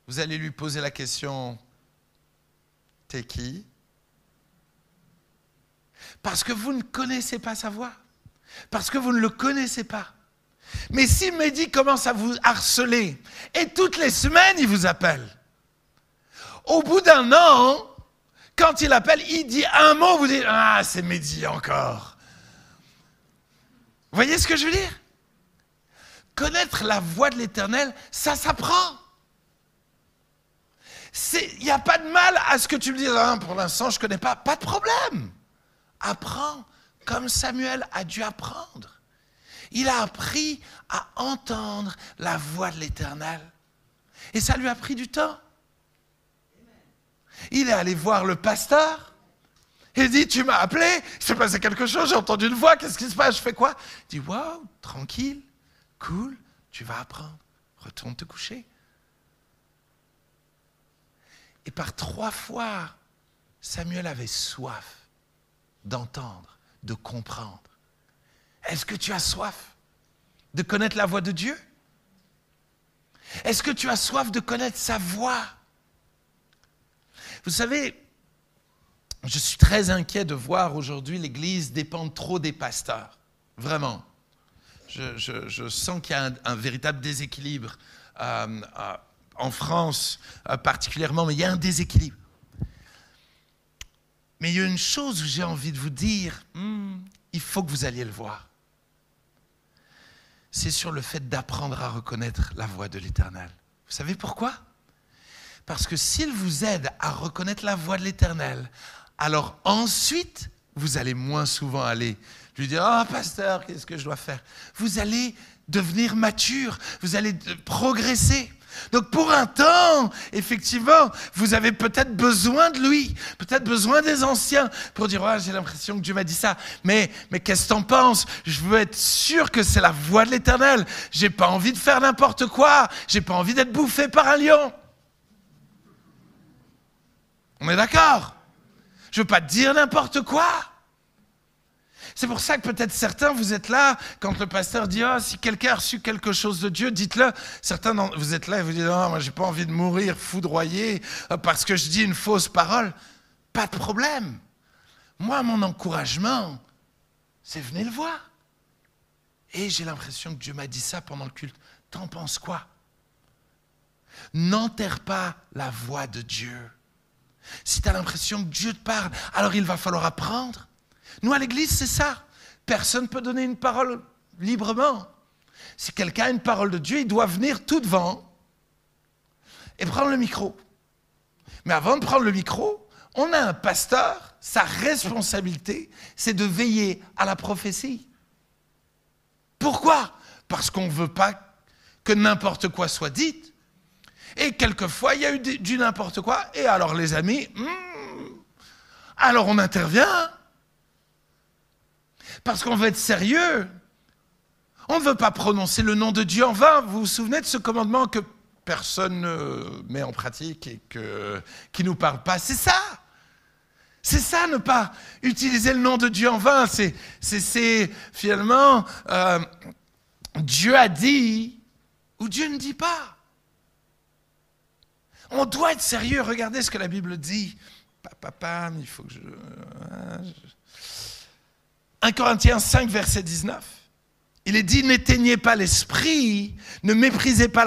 vous allez lui poser la question, t'es qui? Parce que vous ne connaissez pas sa voix. Parce que vous ne le connaissez pas. Mais si Mehdi commence à vous harceler, et toutes les semaines il vous appelle, au bout d'un an, quand il appelle, il dit un mot, vous dites « Ah, c'est Mehdi encore ». Vous voyez ce que je veux dire? Connaître la voix de l'Éternel, ça s'apprend. Il n'y a pas de mal à ce que tu me dises ah, « Pour l'instant, je ne connais pas ». Pas de problème. Apprends comme Samuel a dû apprendre. Il a appris à entendre la voix de l'Éternel. Et ça lui a pris du temps. Il est allé voir le pasteur. Il dit, tu m'as appelé, il s'est passé quelque chose, j'ai entendu une voix, qu'est-ce qui se passe, je fais quoi? Il dit, waouh, tranquille, cool, tu vas apprendre. Retourne te coucher. Et par 3 fois, Samuel avait soif d'entendre, de comprendre. Est-ce que tu as soif de connaître la voix de Dieu? Est-ce que tu as soif de connaître sa voix? Vous savez, je suis très inquiet de voir aujourd'hui l'Église dépendre trop des pasteurs. Vraiment. Je sens qu'il y a un véritable déséquilibre en France particulièrement, mais il y a un déséquilibre. Mais il y a une chose où j'ai envie de vous dire, il faut que vous alliez le voir. C'est sur le fait d'apprendre à reconnaître la voix de l'Éternel. Vous savez pourquoi? Parce que s'il vous aide à reconnaître la voix de l'Éternel, alors ensuite, vous allez moins souvent aller lui dire « Oh, pasteur, qu'est-ce que je dois faire ?» Vous allez devenir mature, vous allez progresser. Donc pour un temps, effectivement, vous avez peut-être besoin de lui, peut-être besoin des anciens pour dire oh, « j'ai l'impression que Dieu m'a dit ça, mais qu'est-ce que t'en penses? Je veux être sûr que c'est la voix de l'Éternel. J'ai pas envie de faire n'importe quoi, j'ai pas envie d'être bouffé par un lion. » On est d'accord? Je veux pas te dire n'importe quoi. C'est pour ça que peut-être certains, vous êtes là, quand le pasteur dit « Oh, si quelqu'un a reçu quelque chose de Dieu, dites-le. » Certains, vous êtes là et vous dites « Non, moi, j'ai pas envie de mourir foudroyé parce que je dis une fausse parole. » Pas de problème. Moi, mon encouragement, c'est venez le voir. Et j'ai l'impression que Dieu m'a dit ça pendant le culte. T'en penses quoi? N'enterre pas la voix de Dieu. Si tu as l'impression que Dieu te parle, alors il va falloir apprendre. Nous, à l'église, c'est ça. Personne ne peut donner une parole librement. Si quelqu'un a une parole de Dieu, il doit venir tout devant et prendre le micro. Mais avant de prendre le micro, on a un pasteur, sa responsabilité, c'est de veiller à la prophétie. Pourquoi? Parce qu'on ne veut pas que n'importe quoi soit dit. Et quelquefois, il y a eu du n'importe quoi. Et alors, les amis, alors on intervient. Parce qu'on veut être sérieux. On ne veut pas prononcer le nom de Dieu en vain. Vous vous souvenez de ce commandement que personne ne met en pratique et qui ne nous parle pas? C'est ça. C'est ça, ne pas utiliser le nom de Dieu en vain. C'est finalement, Dieu a dit ou Dieu ne dit pas. On doit être sérieux. Regardez ce que la Bible dit. Il faut que 1 Corinthiens 5, verset 19. Il est dit, n'éteignez pas l'esprit, ne méprisez pas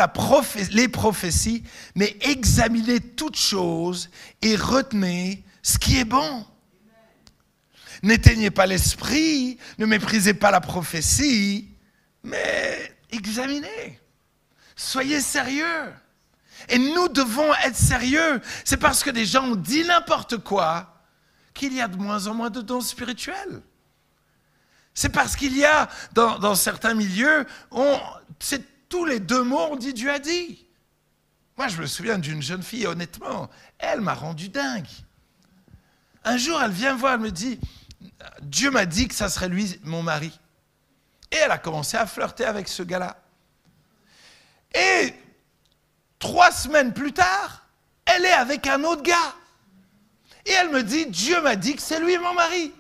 les prophéties, mais examinez toutes choses et retenez ce qui est bon. N'éteignez pas l'esprit, ne méprisez pas la prophétie, mais examinez. Soyez sérieux. Et nous devons être sérieux. C'est parce que des gens ont dit n'importe quoi qu'il y a de moins en moins de dons spirituels. C'est parce qu'il y a, dans certains milieux, tous les 2 mots, on dit Dieu a dit. Moi, je me souviens d'une jeune fille, honnêtement, elle m'a rendu dingue. Un jour, elle vient me voir, elle me dit, Dieu m'a dit que ça serait lui, mon mari. Et elle a commencé à flirter avec ce gars-là. Et 3 semaines plus tard, elle est avec un autre gars. Et elle me dit, Dieu m'a dit que c'est lui, mon mari.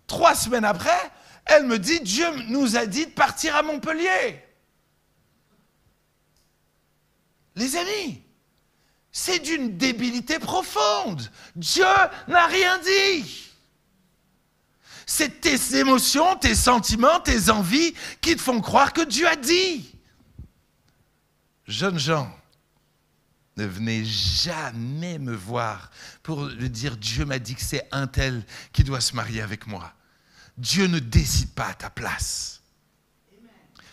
3 semaines après, elle me dit, Dieu nous a dit de partir à Montpellier. Les amis, c'est d'une débilité profonde. Dieu n'a rien dit. C'est tes émotions, tes sentiments, tes envies qui te font croire que Dieu a dit. Jeunes gens, ne venez jamais me voir pour me dire, Dieu m'a dit que c'est un tel qui doit se marier avec moi. Dieu ne décide pas à ta place.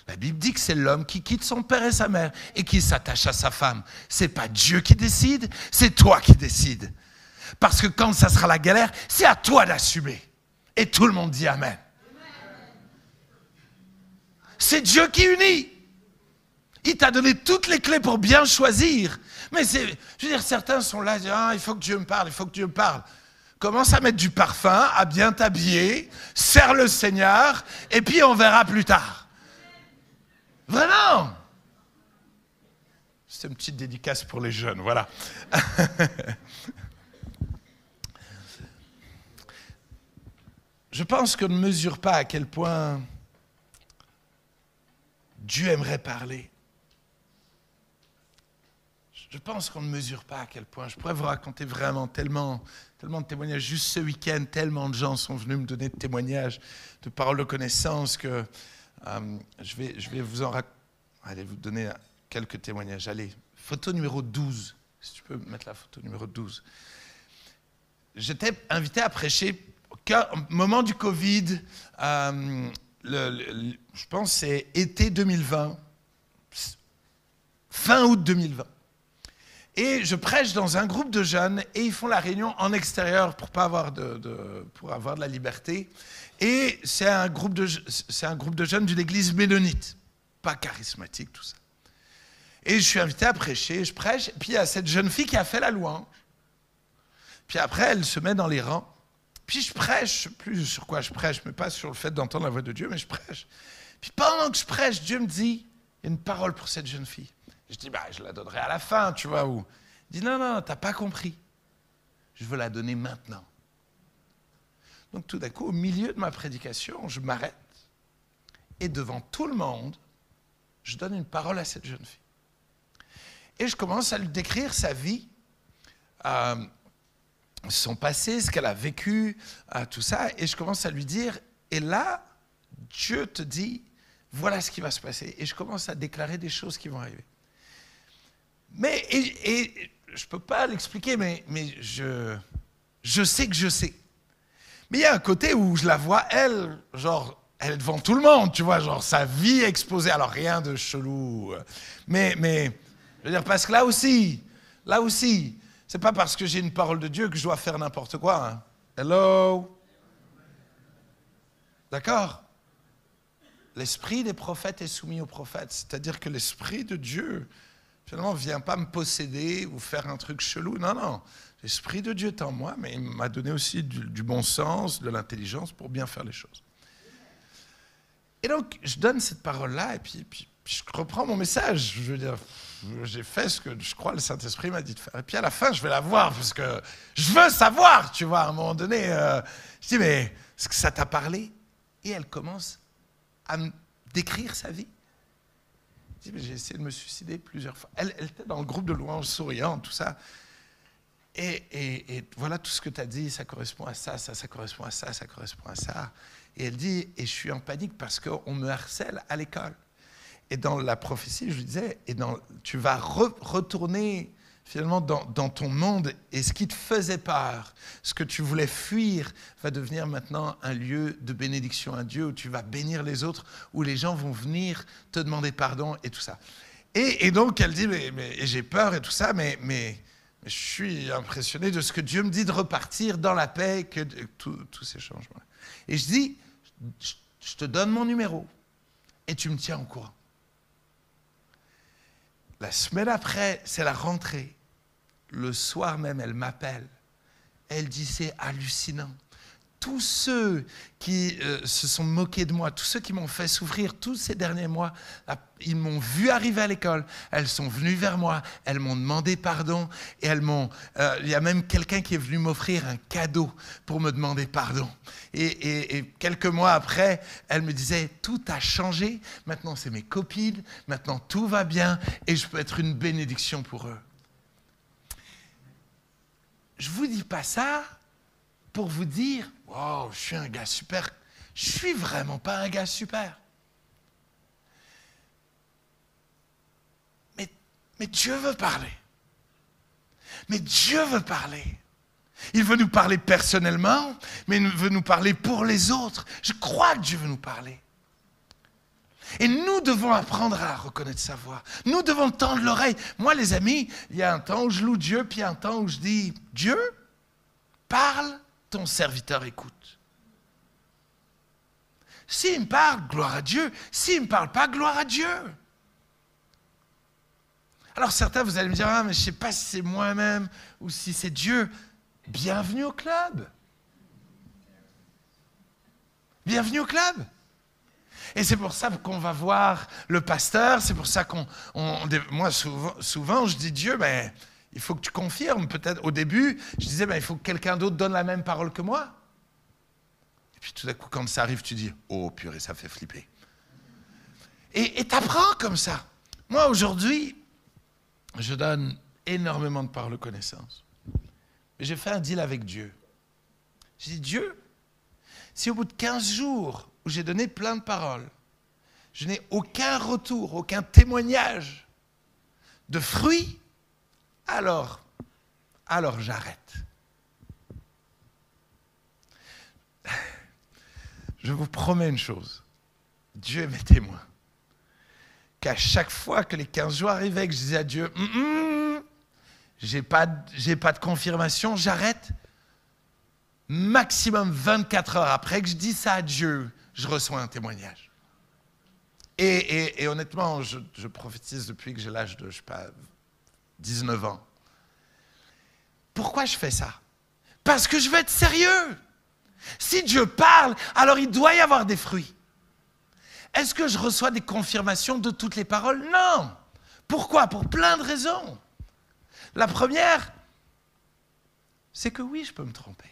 La Bible dit que c'est l'homme qui quitte son père et sa mère et qui s'attache à sa femme. C'est pas Dieu qui décide, c'est toi qui décides. Parce que quand ça sera la galère, c'est à toi d'assumer. Et tout le monde dit Amen. C'est Dieu qui unit. Il t'a donné toutes les clés pour bien choisir. Mais je veux dire, certains sont là, disent, il faut que Dieu me parle, il faut que Dieu me parle. Commence à mettre du parfum, à bien t'habiller, sers le Seigneur, et puis on verra plus tard. Vraiment. C'est une petite dédicace pour les jeunes, voilà. Je pense qu'on ne mesure pas à quel point Dieu aimerait parler. Je pense qu'on ne mesure pas à quel point. Je pourrais vous raconter vraiment tellement de témoignages. Juste ce week-end, tellement de gens sont venus me donner de témoignages, de paroles de connaissance que je vais vous en raconter. Allez, vous donner quelques témoignages. Allez, photo numéro 12. Si tu peux mettre la photo numéro 12. J'étais invité à prêcher au moment du Covid. Je pense que c'est été 2020. Fin août 2020. Et je prêche dans un groupe de jeunes et ils font la réunion en extérieur pour avoir de la liberté. Et c'est un groupe de jeunes d'une église ménonite, pas charismatique, tout ça. Et je suis invité à prêcher, je prêche. Puis il y a cette jeune fille qui a fait la louange. Puis après, elle se met dans les rangs. Puis je prêche, je ne sais plus sur quoi je prêche, mais pas sur le fait d'entendre la voix de Dieu, mais je prêche. Puis pendant que je prêche, Dieu me dit, il y a une parole pour cette jeune fille. Je dis, je la donnerai à la fin, tu vois. Où. Il dit, non, t'as pas compris. Je veux la donner maintenant. Donc tout d'un coup, au milieu de ma prédication, je m'arrête. Et devant tout le monde, je donne une parole à cette jeune fille. Et je commence à lui décrire sa vie, son passé, ce qu'elle a vécu, tout ça. Et je commence à lui dire, et là, Dieu te dit, voilà ce qui va se passer. Et je commence à déclarer des choses qui vont arriver. Mais, et je ne peux pas l'expliquer, mais je sais que je sais. Mais il y a un côté où je la vois, elle est devant tout le monde, tu vois, genre sa vie exposée. Alors rien de chelou. Mais je veux dire, parce que là aussi, c'est pas parce que j'ai une parole de Dieu que je dois faire n'importe quoi. Hein. Hello? D'accord? L'esprit des prophètes est soumis aux prophètes. C'est-à-dire que l'esprit de Dieu, finalement, ne vient pas me posséder ou faire un truc chelou. Non. L'Esprit de Dieu est en moi, mais il m'a donné aussi du bon sens, de l'intelligence pour bien faire les choses. Et donc, je donne cette parole-là, et puis je reprends mon message. Je veux dire, j'ai fait ce que je crois le Saint-Esprit m'a dit de faire. Et puis à la fin, je vais la voir, parce que je veux savoir, tu vois. À un moment donné, je dis, mais est-ce que ça t'a parlé? Et elle commence à me décrire sa vie. Je dis, mais j'ai essayé de me suicider plusieurs fois. Elle était dans le groupe de louanges souriant, tout ça. Et voilà tout ce que tu as dit, ça correspond à ça, ça correspond à ça, ça correspond à ça. Et elle dit, et je suis en panique parce qu'on me harcèle à l'école. Et dans la prophétie, je lui disais, tu vas retourner finalement dans ton monde, et ce qui te faisait peur, ce que tu voulais fuir, va devenir maintenant un lieu de bénédiction, un Dieu où tu vas bénir les autres, où les gens vont venir te demander pardon et tout ça. Et donc elle dit, mais j'ai peur et tout ça, mais je suis impressionné de ce que Dieu me dit de repartir dans la paix, que tous ces changements. Et je dis, je te donne mon numéro et tu me tiens au courant. La semaine après, c'est la rentrée. Le soir même, elle m'appelle. Elle dit, c'est hallucinant. Tous ceux qui se sont moqués de moi, tous ceux qui m'ont fait souffrir tous ces derniers mois, ils m'ont vu arriver à l'école, elles sont venues vers moi, elles m'ont demandé pardon, et il y a même quelqu'un qui est venu m'offrir un cadeau pour me demander pardon. Et quelques mois après, elle me disait, tout a changé, maintenant c'est mes copines, maintenant tout va bien, et je peux être une bénédiction pour eux. Je ne vous dis pas ça pour vous dire, wow, je suis un gars super. Je suis vraiment pas un gars super. Mais Dieu veut parler. Mais Dieu veut parler. Il veut nous parler personnellement, mais il veut nous parler pour les autres. Je crois que Dieu veut nous parler. Et nous devons apprendre à reconnaître sa voix. Nous devons tendre l'oreille. Moi, les amis, il y a un temps où je loue Dieu, puis il y a un temps où je dis, Dieu, parle, ton serviteur écoute. S'il me parle, gloire à Dieu. S'il ne me parle pas, gloire à Dieu. Alors certains, vous allez me dire, ah, mais je ne sais pas si c'est moi-même ou si c'est Dieu. Bienvenue au club. Bienvenue au club. Et c'est pour ça qu'on va voir le pasteur, c'est pour ça moi souvent je dis, Dieu, ben, il faut que tu confirmes. Peut-être au début, je disais, ben, il faut que quelqu'un d'autre donne la même parole que moi. Et puis tout d'un coup, quand ça arrive, tu dis, oh purée, ça fait flipper. Et tu apprends comme ça. Moi, aujourd'hui, je donne énormément de paroles de connaissance. Mais j'ai fait un deal avec Dieu. J'ai dit, Dieu, si au bout de 15 jours où j'ai donné plein de paroles, je n'ai aucun retour, aucun témoignage de fruits, alors j'arrête. Je vous promets une chose, Dieu est mes témoins, qu'à chaque fois que les 15 jours arrivaient, que je disais à Dieu, j'ai pas de confirmation, j'arrête. Maximum 24 heures après que je dis ça à Dieu, je reçois un témoignage. Et honnêtement, je prophétise depuis que j'ai l'âge de, 19 ans. Pourquoi je fais ça? Parce que je veux être sérieux. Si Dieu parle, alors il doit y avoir des fruits. Est-ce que je reçois des confirmations de toutes les paroles? Non. Pourquoi? Pour plein de raisons. La première, c'est que oui, je peux me tromper.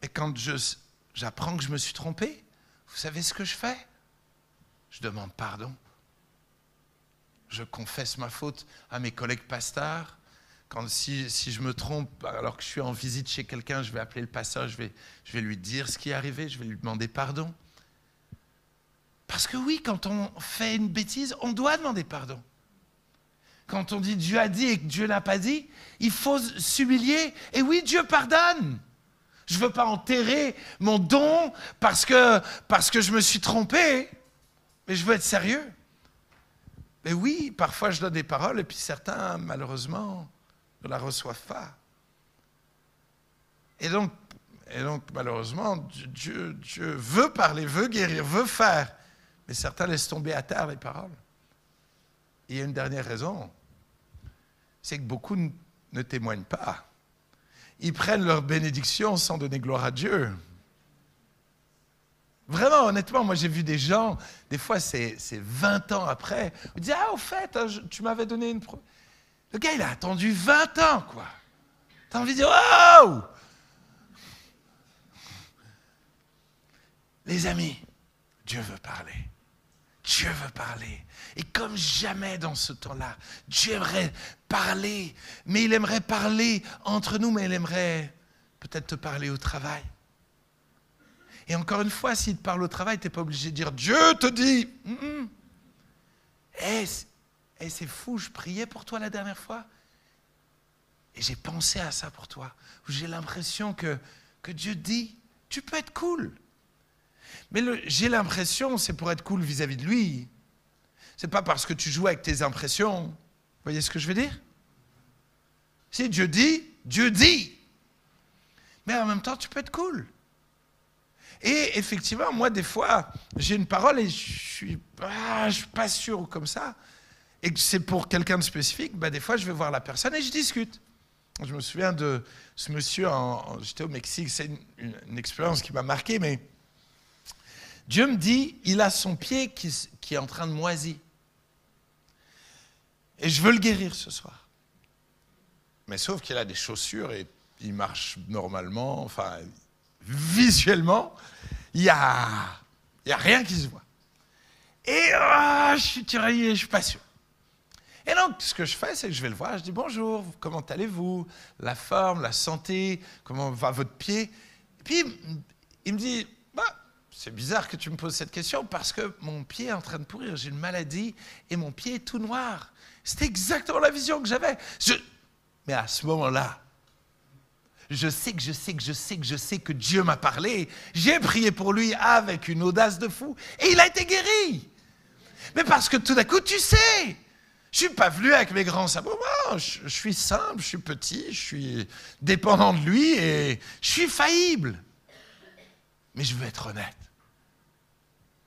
Et quand j'apprends que je me suis trompé, vous savez ce que je fais? Je demande pardon. Je confesse ma faute à mes collègues pasteurs. Si je me trompe, alors que je suis en visite chez quelqu'un, je vais appeler le pasteur, je vais lui dire ce qui est arrivé, je vais lui demander pardon. Parce que oui, quand on fait une bêtise, on doit demander pardon. Quand on dit Dieu a dit et que Dieu n'a pas dit, il faut s'humilier. Et oui, Dieu pardonne. Je ne veux pas enterrer mon don parce que je me suis trompé, mais je veux être sérieux. Mais oui, parfois je donne des paroles et puis certains, malheureusement, ne la reçoivent pas. Et donc malheureusement, Dieu veut parler, veut guérir, veut faire, mais certains laissent tomber à terre les paroles. Et il y a une dernière raison, c'est que beaucoup ne témoignent pas. Ils prennent leur bénédiction sans donner gloire à Dieu. Vraiment, honnêtement, moi j'ai vu des gens, des fois c'est 20 ans après, ils disent « Ah, au fait, tu m'avais donné une... » Le gars, il a attendu 20 ans, quoi. T'as envie de dire « Wow !» Les amis, Dieu veut parler. Dieu veut parler. Et comme jamais dans ce temps-là, Dieu aimerait parler, mais il aimerait parler entre nous, mais il aimerait peut-être te parler au travail. Et encore une fois, s'il te parle au travail, tu n'es pas obligé de dire « Dieu te dit !» c'est fou, je priais pour toi la dernière fois. Et j'ai pensé à ça pour toi. J'ai l'impression que Dieu dit « Tu peux être cool. » Mais j'ai l'impression, c'est pour être cool vis-à-vis de lui. C'est pas parce que tu joues avec tes impressions. Vous voyez ce que je veux dire? Si Dieu dit, Dieu dit. Mais en même temps, tu peux être cool. Et effectivement, moi, des fois, j'ai une parole et je suis pas sûr comme ça. Et que c'est pour quelqu'un de spécifique, des fois, je vais voir la personne et je discute. Je me souviens de ce monsieur, j'étais au Mexique, c'est une expérience qui m'a marqué, mais Dieu me dit, il a son pied qui est en train de moisir. Et je veux le guérir ce soir. Mais sauf qu'il a des chaussures et il marche normalement, enfin, visuellement, il n'y a rien qui se voit. Et je suis tiraillé, je ne suis pas sûr. Et donc, ce que je fais, c'est que je vais le voir, je dis « Bonjour, comment allez-vous? La forme, la santé, comment va votre pied ?» Et puis, il me dit « C'est bizarre que tu me poses cette question parce que mon pied est en train de pourrir, j'ai une maladie et mon pied est tout noir. » C'était exactement la vision que j'avais. Mais à ce moment-là, je sais que Dieu m'a parlé. J'ai prié pour lui avec une audace de fou et il a été guéri. Mais parce que tout d'un coup, tu sais, je ne suis pas venu avec mes grands sabots. Non, je suis simple, je suis petit, je suis dépendant de lui et je suis faillible. Mais je veux être honnête.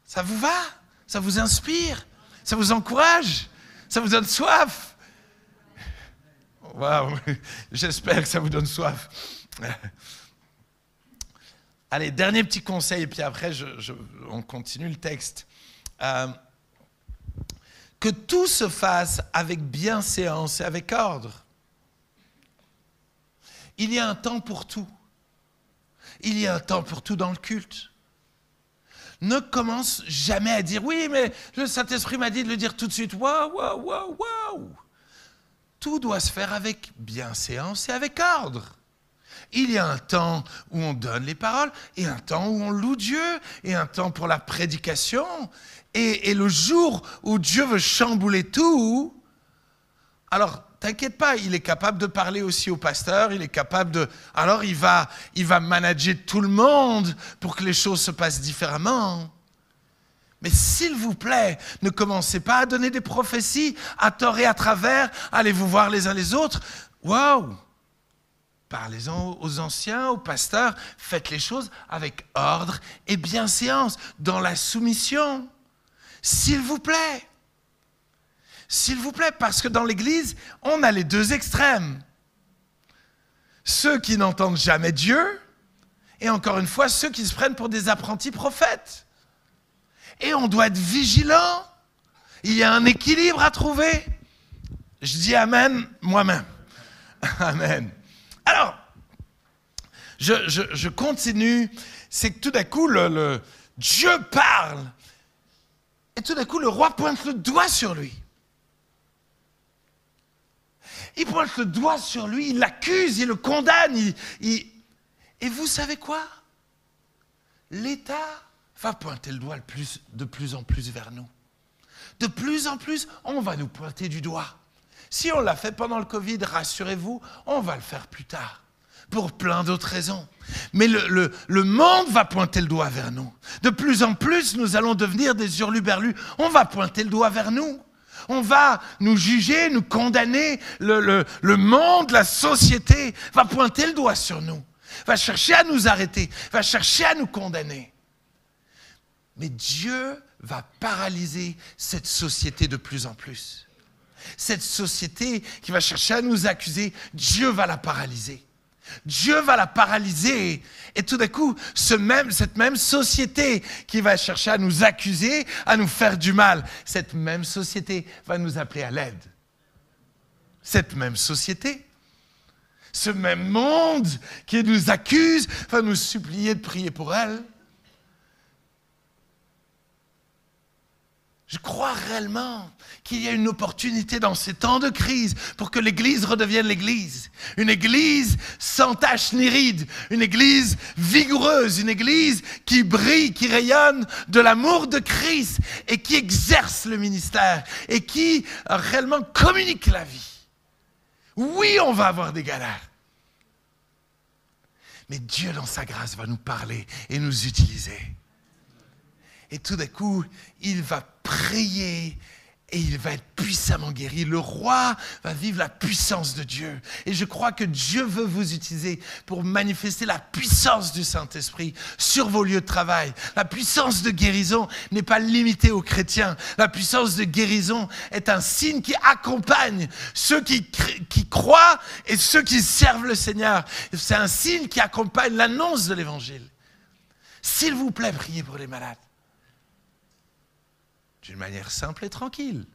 Ça vous va? Ça vous inspire? Ça vous encourage? Ça vous donne soif? Waouh, j'espère que ça vous donne soif. Allez, dernier petit conseil, et puis après, on continue le texte. Que tout se fasse avec bienséance et avec ordre. Il y a un temps pour tout. Il y a un temps pour tout dans le culte. Ne commence jamais à dire « Oui, mais le Saint-Esprit m'a dit de le dire tout de suite. » Waouh, waouh, waouh, waouh. Tout doit se faire avec bienséance et avec ordre. Il y a un temps où on donne les paroles, et un temps où on loue Dieu, et un temps pour la prédication. Et le jour où Dieu veut chambouler tout, alors t'inquiète pas, il est capable de parler aussi au pasteur, il est capable de... Alors il va manager tout le monde pour que les choses se passent différemment. Mais s'il vous plaît, ne commencez pas à donner des prophéties à tort et à travers, allez vous voir les uns les autres. Waouh! Parlez-en aux anciens, aux pasteurs, faites les choses avec ordre et bienséance, dans la soumission. S'il vous plaît. S'il vous plaît, parce que dans l'Église, on a les deux extrêmes. Ceux qui n'entendent jamais Dieu, et encore une fois, ceux qui se prennent pour des apprentis prophètes. Et on doit être vigilant. Il y a un équilibre à trouver. Je dis amen moi-même. Amen. Alors, je continue. C'est que tout d'un coup, Dieu parle. Et tout d'un coup, le roi pointe le doigt sur lui. Il pointe le doigt sur lui, il l'accuse, il le condamne. Et vous savez quoi? L'État va pointer le doigt de plus en plus vers nous. De plus en plus, on va nous pointer du doigt. Si on l'a fait pendant le Covid, rassurez-vous, on va le faire plus tard. Pour plein d'autres raisons. Mais le monde va pointer le doigt vers nous. De plus en plus, nous allons devenir des hurluberlus. On va pointer le doigt vers nous. On va nous juger, nous condamner. Le monde, la société va pointer le doigt sur nous. Va chercher à nous arrêter. Va chercher à nous condamner. Mais Dieu va paralyser cette société de plus en plus. Cette société qui va chercher à nous accuser, Dieu va la paralyser. Dieu va la paralyser. Et tout d'un coup, cette même société qui va chercher à nous accuser, à nous faire du mal, cette même société va nous appeler à l'aide. Cette même société, ce même monde qui nous accuse, va nous supplier de prier pour elle. Je crois réellement qu'il y a une opportunité dans ces temps de crise pour que l'Église redevienne l'Église. Une Église sans tache ni ride, une Église vigoureuse, une Église qui brille, qui rayonne de l'amour de Christ et qui exerce le ministère et qui réellement communique la vie. Oui, on va avoir des galères. Mais Dieu, dans sa grâce, va nous parler et nous utiliser. Et tout d'un coup, il va prier et il va être puissamment guéri. Le roi va vivre la puissance de Dieu. Et je crois que Dieu veut vous utiliser pour manifester la puissance du Saint-Esprit sur vos lieux de travail. La puissance de guérison n'est pas limitée aux chrétiens. La puissance de guérison est un signe qui accompagne ceux qui croient et ceux qui servent le Seigneur. C'est un signe qui accompagne l'annonce de l'Évangile. S'il vous plaît, priez pour les malades. D'une manière simple et tranquille.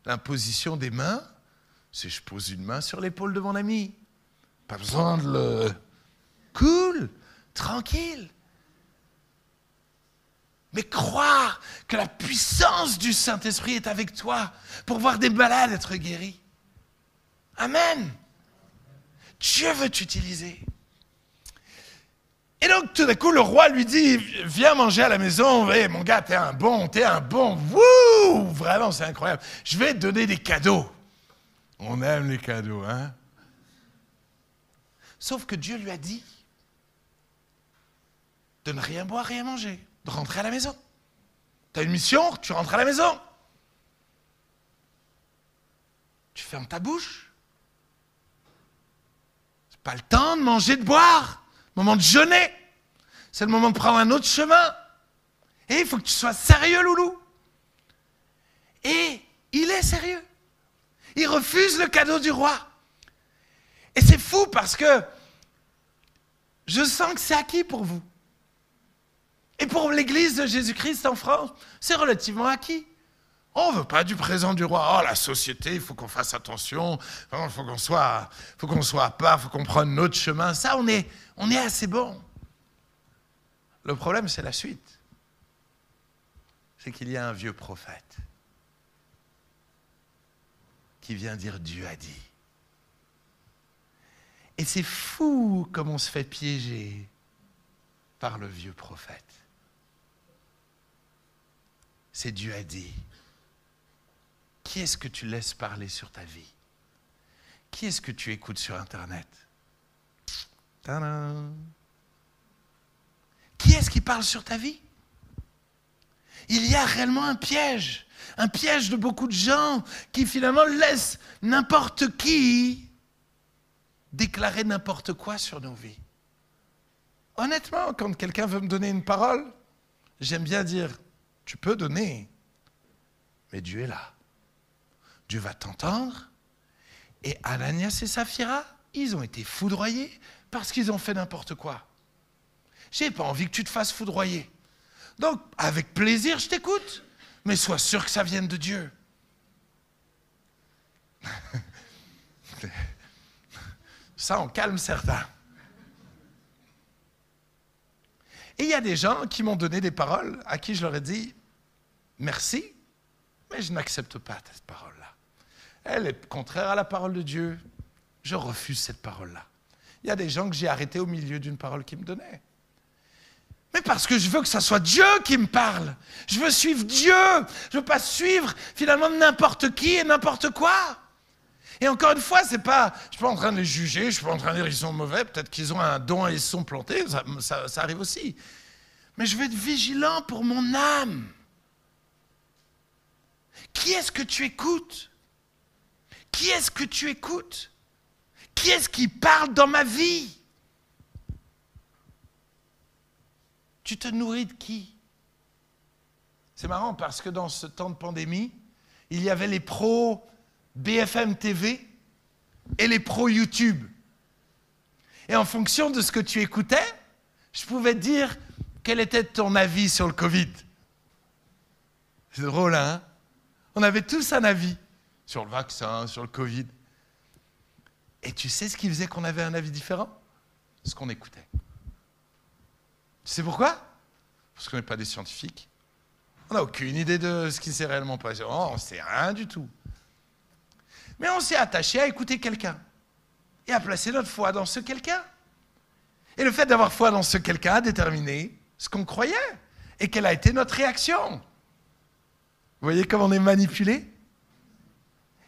L'imposition des mains, c'est je pose une main sur l'épaule de mon ami. Pas besoin de le... Cool, tranquille. Mais croire que la puissance du Saint-Esprit est avec toi pour voir des malades être guéris. Amen. Dieu veut t'utiliser. Et donc, tout d'un coup, le roi lui dit, viens manger à la maison. Hey, mon gars, t'es un bon. Wouh! Vraiment, c'est incroyable. Je vais te donner des cadeaux. On aime les cadeaux, hein? Sauf que Dieu lui a dit de ne rien boire, rien manger, de rentrer à la maison. T'as une mission, tu rentres à la maison. Tu fermes ta bouche. C'est pas le temps de manger, de boire. Moment de jeûner, c'est le moment de prendre un autre chemin. Et il faut que tu sois sérieux, loulou. Et il est sérieux. Il refuse le cadeau du roi. Et c'est fou parce que je sens que c'est acquis pour vous. Et pour l'Église de Jésus-Christ en France, c'est relativement acquis. On ne veut pas du présent du roi. Oh, la société, il faut qu'on fasse attention. Il faut qu'on soit à part, il faut qu'on prenne notre chemin. Ça, on est assez bon. Le problème, c'est la suite. C'est qu'il y a un vieux prophète qui vient dire Dieu a dit. Et c'est fou comme on se fait piéger par le vieux prophète. C'est Dieu a dit. Qui est-ce que tu laisses parler sur ta vie? Qui est-ce que tu écoutes sur Internet? Tadam! Qui est-ce qui parle sur ta vie? Il y a réellement un piège de beaucoup de gens qui finalement laissent n'importe qui déclarer n'importe quoi sur nos vies. Honnêtement, quand quelqu'un veut me donner une parole, j'aime bien dire, tu peux donner, mais Dieu est là. Dieu va t'entendre. Et Ananias et Saphira, ils ont été foudroyés parce qu'ils ont fait n'importe quoi. J'ai pas envie que tu te fasses foudroyer. Donc, avec plaisir, je t'écoute. Mais sois sûr que ça vienne de Dieu. Ça, on calme certains. Et il y a des gens qui m'ont donné des paroles à qui je leur ai dit « Merci, mais je n'accepte pas cette parole-là. Elle est contraire à la parole de Dieu. Je refuse cette parole-là. » Il y a des gens que j'ai arrêtés au milieu d'une parole qu'ils me donnaient. Mais parce que je veux que ça soit Dieu qui me parle. Je veux suivre Dieu. Je ne veux pas suivre finalement n'importe qui et n'importe quoi. Et encore une fois, c'est pas, je ne suis pas en train de les juger, je ne suis pas en train de dire qu'ils sont mauvais, peut-être qu'ils ont un don et ils se sont plantés, ça arrive aussi. Mais je veux être vigilant pour mon âme. Qui est-ce que tu écoutes? Qui est-ce que tu écoutes? Qui est-ce qui parle dans ma vie? Tu te nourris de qui? C'est marrant parce que dans ce temps de pandémie, il y avait les pros BFM TV et les pros YouTube. Et en fonction de ce que tu écoutais, je pouvais te dire quel était ton avis sur le Covid. C'est drôle, hein? On avait tous un avis sur le vaccin, sur le Covid. Et tu sais ce qui faisait qu'on avait un avis différent? Ce qu'on écoutait. Tu sais pourquoi? Parce qu'on n'est pas des scientifiques. On n'a aucune idée de ce qui s'est réellement passé. Oh, on ne sait rien du tout. Mais on s'est attaché à écouter quelqu'un et à placer notre foi dans ce quelqu'un. Et le fait d'avoir foi dans ce quelqu'un a déterminé ce qu'on croyait et quelle a été notre réaction. Vous voyez comment on est manipulé?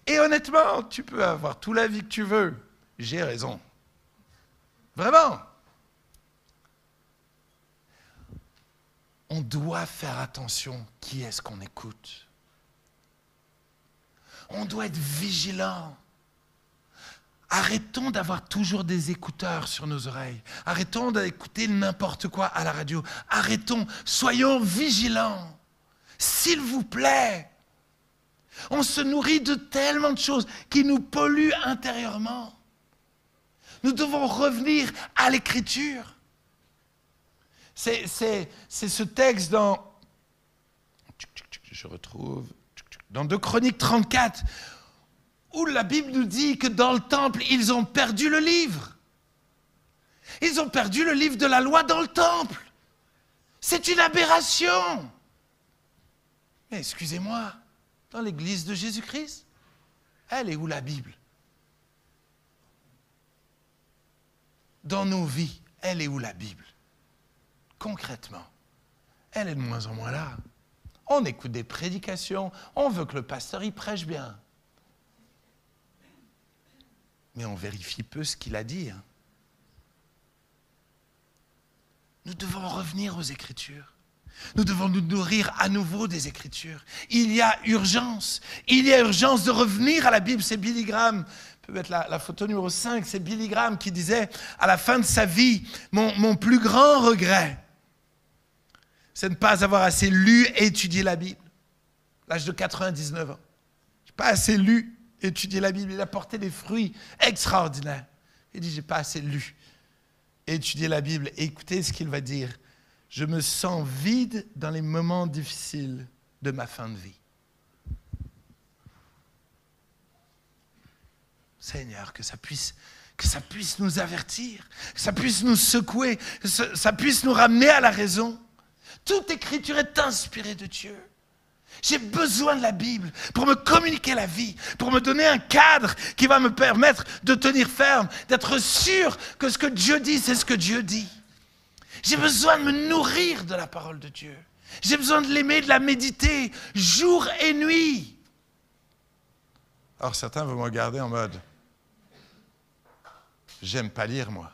Et honnêtement, tu peux avoir tout l'avis que tu veux. J'ai raison. Vraiment. On doit faire attention qui est-ce qu'on écoute. On doit être vigilant. Arrêtons d'avoir toujours des écouteurs sur nos oreilles. Arrêtons d'écouter n'importe quoi à la radio. Arrêtons, soyons vigilants. S'il vous plaît. On se nourrit de tellement de choses qui nous polluent intérieurement. Nous devons revenir à l'Écriture. C'est ce texte dans... Je retrouve... Dans 2 Chroniques 34, où la Bible nous dit que dans le temple, ils ont perdu le livre. Ils ont perdu le livre de la loi dans le temple. C'est une aberration. Mais excusez-moi, dans l'église de Jésus-Christ, elle est où la Bible? Dans nos vies, elle est où la Bible? Concrètement, elle est de moins en moins là. On écoute des prédications, on veut que le pasteur y prêche bien. Mais on vérifie peu ce qu'il a dit. Hein. Nous devons revenir aux Écritures. Nous devons nous nourrir à nouveau des Écritures. Il y a urgence. Il y a urgence de revenir à la Bible. C'est Billy Graham, peut mettre la photo numéro 5, c'est Billy Graham qui disait à la fin de sa vie, mon plus grand regret, c'est de ne pas avoir assez lu et étudié la Bible. L'âge de 99 ans. Je n'ai pas assez lu et étudié la Bible. Il a porté des fruits extraordinaires. Il dit, je n'ai pas assez lu et étudié la Bible. Et écoutez ce qu'il va dire. Je me sens vide dans les moments difficiles de ma fin de vie. Seigneur, que ça puisse nous avertir, que ça puisse nous secouer, que ça puisse nous ramener à la raison. Toute écriture est inspirée de Dieu. J'ai besoin de la Bible pour me communiquer la vie, pour me donner un cadre qui va me permettre de tenir ferme, d'être sûr que ce que Dieu dit, c'est ce que Dieu dit. J'ai besoin de me nourrir de la parole de Dieu. J'ai besoin de l'aimer, de la méditer, jour et nuit. Alors certains vont me regarder en mode, j'aime pas lire moi.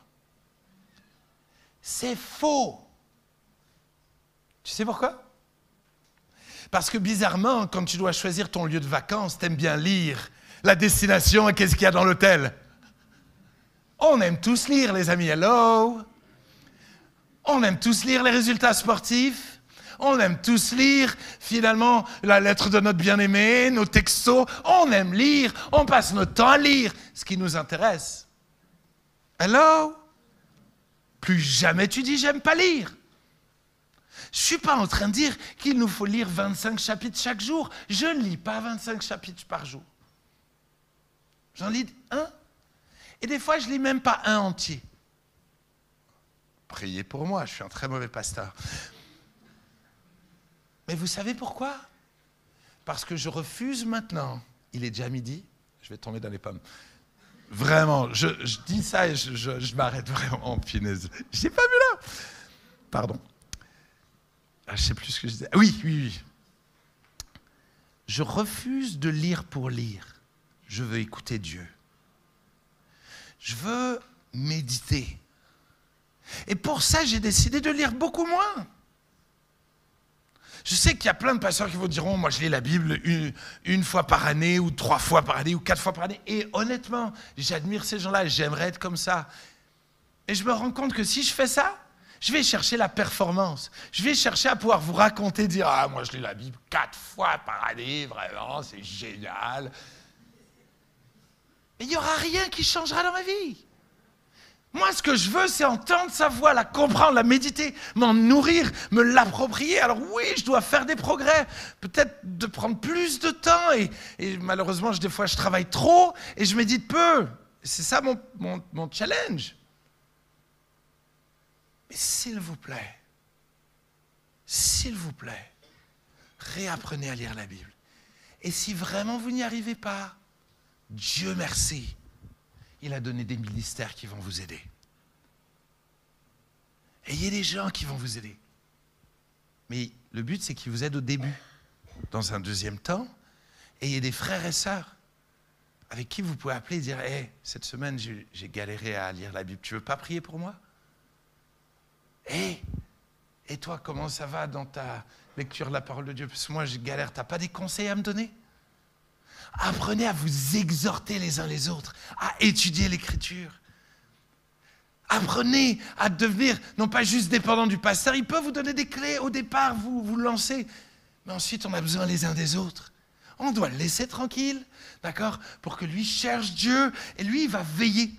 C'est faux. Tu sais pourquoi? Parce que bizarrement, quand tu dois choisir ton lieu de vacances, t'aimes bien lire la destination et qu'est-ce qu'il y a dans l'hôtel. On aime tous lire, les amis, hello. On aime tous lire les résultats sportifs. On aime tous lire, finalement, la lettre de notre bien-aimé, nos textos. On aime lire, on passe notre temps à lire, ce qui nous intéresse. Hello? Plus jamais tu dis « j'aime pas lire ». Je ne suis pas en train de dire qu'il nous faut lire 25 chapitres chaque jour. Je ne lis pas 25 chapitres par jour. J'en lis un. Et des fois, je ne lis même pas un entier. Priez pour moi, je suis un très mauvais pasteur. Mais vous savez pourquoi? Parce que je refuse maintenant. Il est déjà midi, je vais tomber dans les pommes. Vraiment, je dis ça et je m'arrête vraiment en punaise. Je n'ai pas vu là. Pardon. Je ne sais plus ce que je disais. Oui. Je refuse de lire pour lire. Je veux écouter Dieu. Je veux méditer. Et pour ça, j'ai décidé de lire beaucoup moins. Je sais qu'il y a plein de pasteurs qui vous diront, moi je lis la Bible une fois par année, ou 3 fois par année, ou 4 fois par année. Et honnêtement, j'admire ces gens-là, j'aimerais être comme ça. Et je me rends compte que si je fais ça, Je vais chercher la performance. Je vais chercher à pouvoir vous raconter, dire « Ah, moi je lis la Bible 4 fois par année, vraiment, c'est génial. » Mais il n'y aura rien qui changera dans ma vie. Moi, ce que je veux, c'est entendre sa voix, la comprendre, la méditer, m'en nourrir, me l'approprier. Alors oui, je dois faire des progrès, peut-être de prendre plus de temps. Et malheureusement, des fois, je travaille trop et je médite peu. C'est ça mon challenge. Mais s'il vous plaît, réapprenez à lire la Bible. Et si vraiment vous n'y arrivez pas, Dieu merci, il a donné des ministères qui vont vous aider. Ayez des gens qui vont vous aider. Mais le but, c'est qu'ils vous aident au début. Dans un deuxième temps, ayez des frères et sœurs avec qui vous pouvez appeler et dire « Hey, cette semaine, j'ai galéré à lire la Bible. Tu veux pas prier pour moi? Hey, et toi, comment ça va dans ta lecture de la parole de Dieu? Parce que moi, je galère. Tu n'as pas des conseils à me donner? » Apprenez à vous exhorter les uns les autres, à étudier l'Écriture. Apprenez à devenir, non pas juste dépendant du pasteur, il peut vous donner des clés au départ, vous lancer. Mais ensuite, on a besoin les uns des autres. On doit le laisser tranquille, d'accord? Pour que lui cherche Dieu, et lui, il va veiller.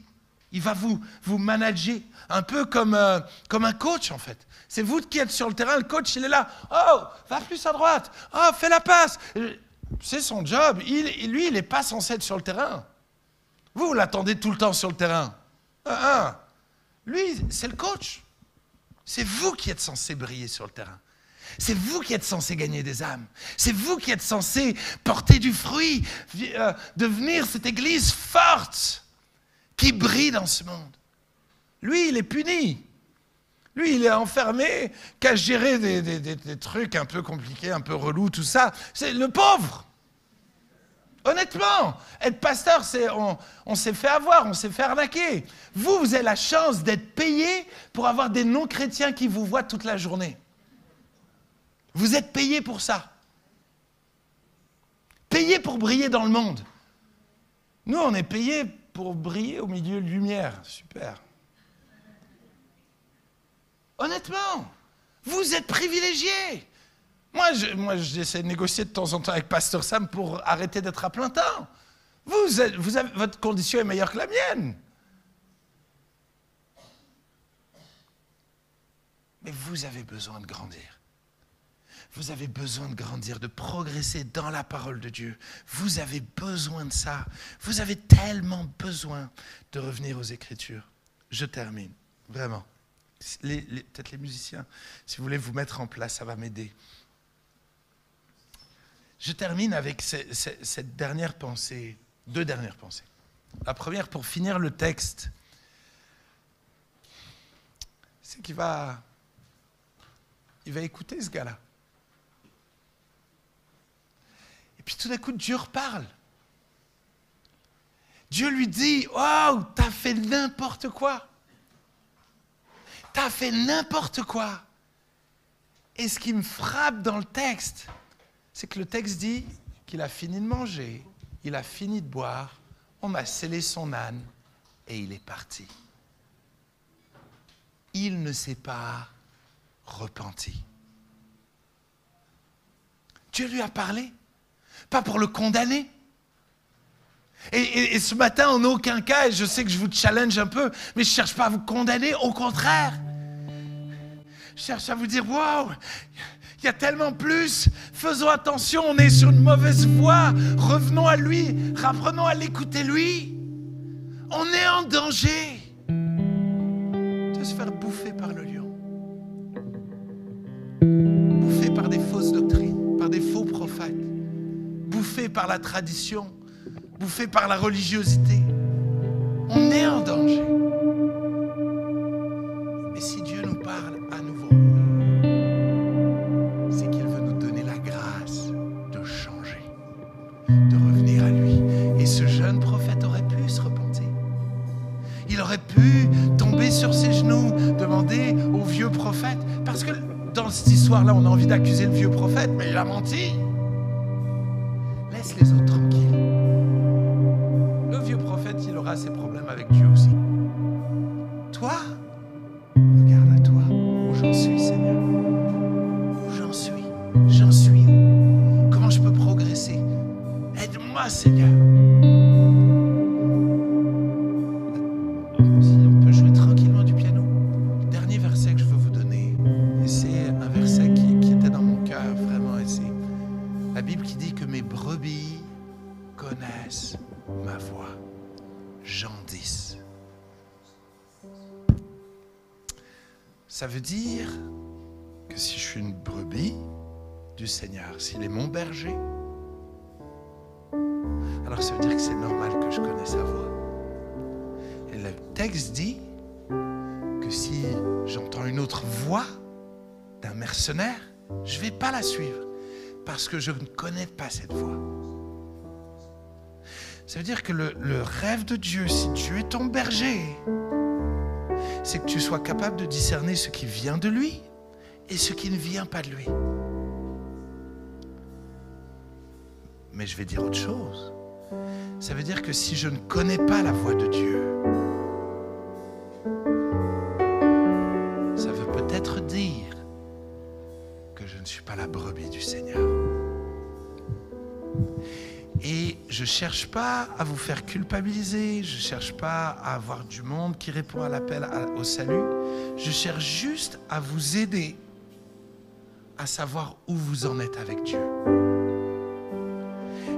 Il va vous manager, un peu comme un coach, en fait. C'est vous qui êtes sur le terrain, le coach, il est là. Oh, va plus à droite. Oh, fais la passe. C'est son job. Lui, il n'est pas censé être sur le terrain. Vous l'attendez tout le temps sur le terrain. Lui, c'est le coach. C'est vous qui êtes censé briller sur le terrain. C'est vous qui êtes censé gagner des âmes. C'est vous qui êtes censé porter du fruit, devenir cette église forte qui brille dans ce monde. Lui, il est puni. Lui, il est enfermé, qu'à gérer des trucs un peu compliqués, un peu relous, tout ça. C'est le pauvre. Honnêtement, être pasteur, on s'est fait avoir, on s'est fait arnaquer. Vous avez la chance d'être payé pour avoir des non-chrétiens qui vous voient toute la journée. Vous êtes payé pour ça. Payé pour briller dans le monde. Nous, on est payé pour briller au milieu de lumière. Super. Honnêtement, vous êtes privilégiés. Moi, j'essaie de négocier de temps en temps avec Pasteur Sam pour arrêter d'être à plein temps. Votre condition est meilleure que la mienne. Mais vous avez besoin de grandir. Vous avez besoin de grandir, de progresser dans la parole de Dieu. Vous avez besoin de ça. Vous avez tellement besoin de revenir aux Écritures. Je termine, vraiment. Peut-être les musiciens, si vous voulez vous mettre en place, ça va m'aider. Je termine avec cette dernière pensée, deux dernières pensées. La première, pour finir le texte, c'est qu'il va écouter ce gars-là. Et puis tout d'un coup, Dieu reparle. Dieu lui dit, « Oh, t'as fait n'importe quoi. T'as fait n'importe quoi. » Et ce qui me frappe dans le texte, c'est que le texte dit qu'il a fini de manger, il a fini de boire, on a scellé son âne et il est parti. Il ne s'est pas repenti. Dieu lui a parlé, pas pour le condamner. Et ce matin, en aucun cas, et je sais que je vous challenge un peu, mais je ne cherche pas à vous condamner, au contraire. Je cherche à vous dire, wow, il y a tellement plus. Faisons attention, on est sur une mauvaise voie. Revenons à lui, apprenons à l'écouter lui. On est en danger de se faire bouffer par le lion. Bouffer par des fausses doctrines, par des faux prophètes. Bouffer par la tradition, bouffer par la religiosité. On est en danger. Mais si Dieu nous parle à nouveau, c'est qu'il veut nous donner la grâce de changer, de revenir à lui. Et ce jeune prophète aurait pu se repentir. Il aurait pu tomber sur ses genoux, demander au vieux prophète, parce que dans cette histoire-là, on a envie d'accuser le vieux prophète, mais il a menti. Laisse les autres tranquilles. Le vieux prophète, il aura ses problèmes avec Dieu aussi. Toi, regarde à toi. Aide-moi, Seigneur. Si on peut jouer tranquillement du piano. Le dernier verset que je veux vous donner, et c'est un verset qui était dans mon cœur, vraiment. Et c'est la Bible qui dit que mes brebis connaissent ma voix. Jean 10. Ça veut dire que si je suis une brebis du Seigneur, s'il est mon berger, alors ça veut dire que c'est normal que je connaisse sa voix. Et le texte dit que si j'entends une autre voix d'un mercenaire, je ne vais pas la suivre parce que je ne connais pas cette voix. Ça veut dire que le rêve de Dieu, si Dieu est ton berger, c'est que tu sois capable de discerner ce qui vient de lui et ce qui ne vient pas de lui. Mais je vais dire autre chose. Ça veut dire que si je ne connais pas la voix de Dieu, ça veut peut-être dire que je ne suis pas la brebis du Seigneur. Et je ne cherche pas à vous faire culpabiliser, je ne cherche pas à avoir du monde qui répond à l'appel au salut. Je cherche juste à vous aider à savoir où vous en êtes avec Dieu.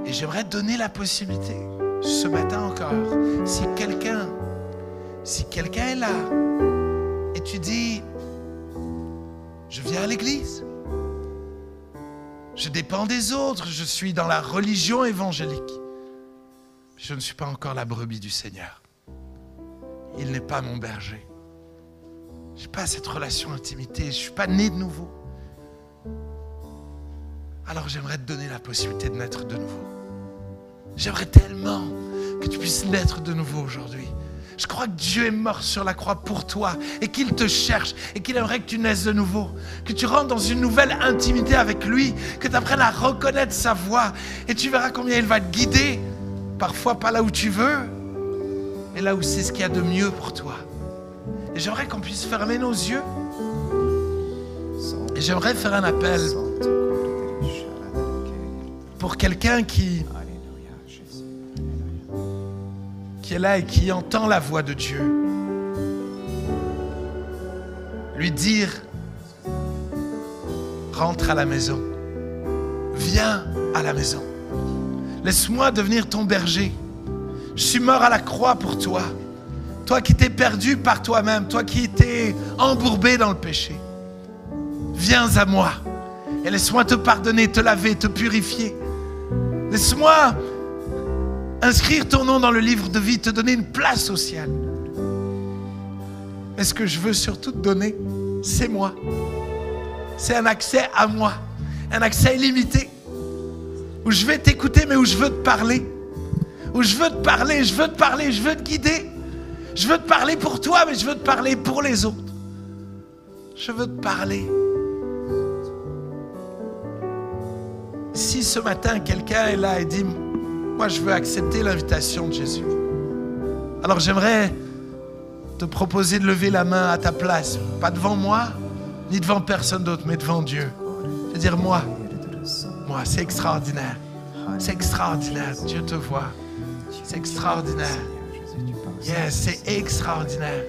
Et j'aimerais donner la possibilité, ce matin encore, si quelqu'un est là et tu dis, je viens à l'église, je dépends des autres, je suis dans la religion évangélique, je ne suis pas encore la brebis du Seigneur. Il n'est pas mon berger. Je n'ai pas cette relation d'intimité, je ne suis pas né de nouveau. Alors j'aimerais te donner la possibilité de naître de nouveau. J'aimerais tellement que tu puisses naître de nouveau aujourd'hui. Je crois que Dieu est mort sur la croix pour toi et qu'il te cherche et qu'il aimerait que tu naisses de nouveau, que tu rentres dans une nouvelle intimité avec lui, que tu apprennes à reconnaître sa voix et tu verras combien il va te guider, parfois pas là où tu veux, mais là où c'est ce qu'il y a de mieux pour toi. Et j'aimerais qu'on puisse fermer nos yeux et j'aimerais faire un appel pour quelqu'un qui est là et qui entend la voix de Dieu. Lui dire, rentre à la maison. Viens à la maison. Laisse-moi devenir ton berger. Je suis mort à la croix pour toi. Toi qui t'es perdu par toi-même, toi qui t'es embourbé dans le péché. Viens à moi et laisse-moi te pardonner, te laver, te purifier. Laisse-moi inscrire ton nom dans le livre de vie, te donner une place au ciel. Mais ce que je veux surtout te donner, c'est moi. C'est un accès à moi, un accès illimité, où je vais t'écouter, mais où je veux te parler. Où je veux te parler, je veux te parler, je veux te guider. Je veux te parler pour toi, mais je veux te parler pour les autres. Je veux te parler. Si ce matin, quelqu'un est là et dit, moi je veux accepter l'invitation de Jésus, alors j'aimerais te proposer de lever la main à ta place, pas devant moi, ni devant personne d'autre, mais devant Dieu. Je veux dire, moi, c'est extraordinaire. C'est extraordinaire. Dieu te voit. C'est extraordinaire. Yes, c'est extraordinaire.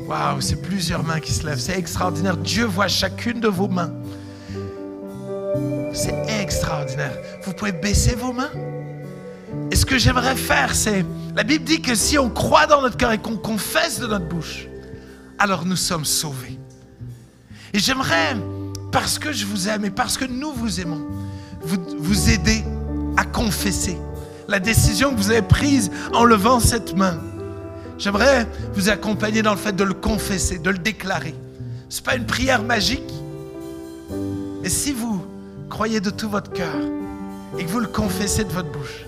Waouh, c'est plusieurs mains qui se lèvent. C'est extraordinaire. Dieu voit chacune de vos mains. C'est extraordinaire. Vous pouvez baisser vos mains. Et ce que j'aimerais faire, c'est... La Bible dit que si on croit dans notre cœur et qu'on confesse de notre bouche, alors nous sommes sauvés. Et j'aimerais, parce que je vous aime et parce que nous vous aimons, vous aider à confesser la décision que vous avez prise en levant cette main. J'aimerais vous accompagner dans le fait de le confesser, de le déclarer. Ce n'est pas une prière magique. Mais si vous croyez de tout votre cœur et que vous le confessez de votre bouche,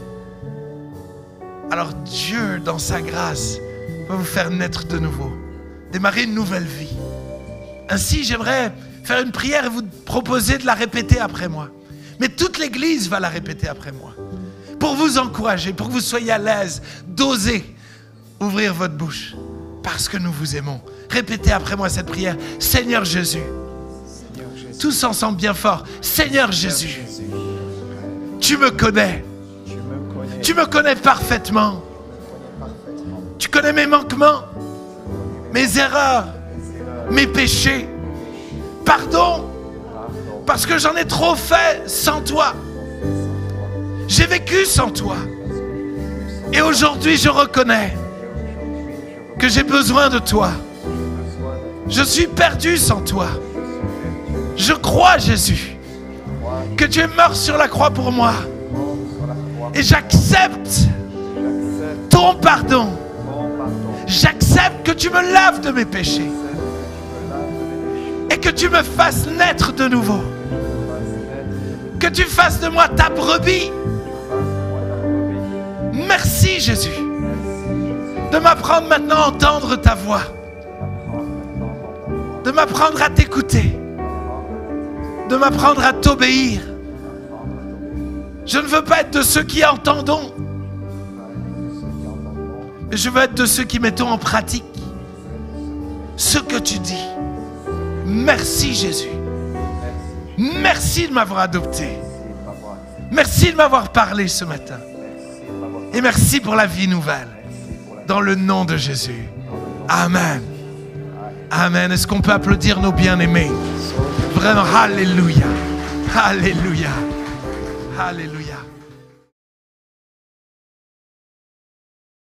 alors Dieu, dans sa grâce, va vous faire naître de nouveau, démarrer une nouvelle vie. Ainsi, j'aimerais faire une prière et vous proposer de la répéter après moi. Mais toute l'Église va la répéter après moi. Pour vous encourager, pour que vous soyez à l'aise, d'oser ouvrir votre bouche. Parce que nous vous aimons. Répétez après moi cette prière. Seigneur Jésus. Tous ensemble bien fort. Seigneur Jésus. Tu me connais. Tu me connais parfaitement. Tu connais mes manquements, mes erreurs, mes péchés. Pardon, parce que j'en ai trop fait sans toi. J'ai vécu sans toi. Et aujourd'hui, je reconnais que j'ai besoin de toi. Je suis perdu sans toi. Je crois, Jésus, que tu es mort sur la croix pour moi. Et j'accepte ton pardon. J'accepte que tu me laves de mes péchés. Et que tu me fasses naître de nouveau. Que tu fasses de moi ta brebis. Merci, Jésus, de m'apprendre maintenant à entendre ta voix. De m'apprendre à t'écouter. De m'apprendre à t'obéir. Je ne veux pas être de ceux qui entendons. Mais je veux être de ceux qui mettons en pratique ce que tu dis. Merci, Jésus. Merci de m'avoir adopté. Merci de m'avoir parlé ce matin. Et merci pour la vie nouvelle. Dans le nom de Jésus. Amen. Amen. Est-ce qu'on peut applaudir nos bien-aimés? Vraiment, alléluia. Alléluia. Alléluia.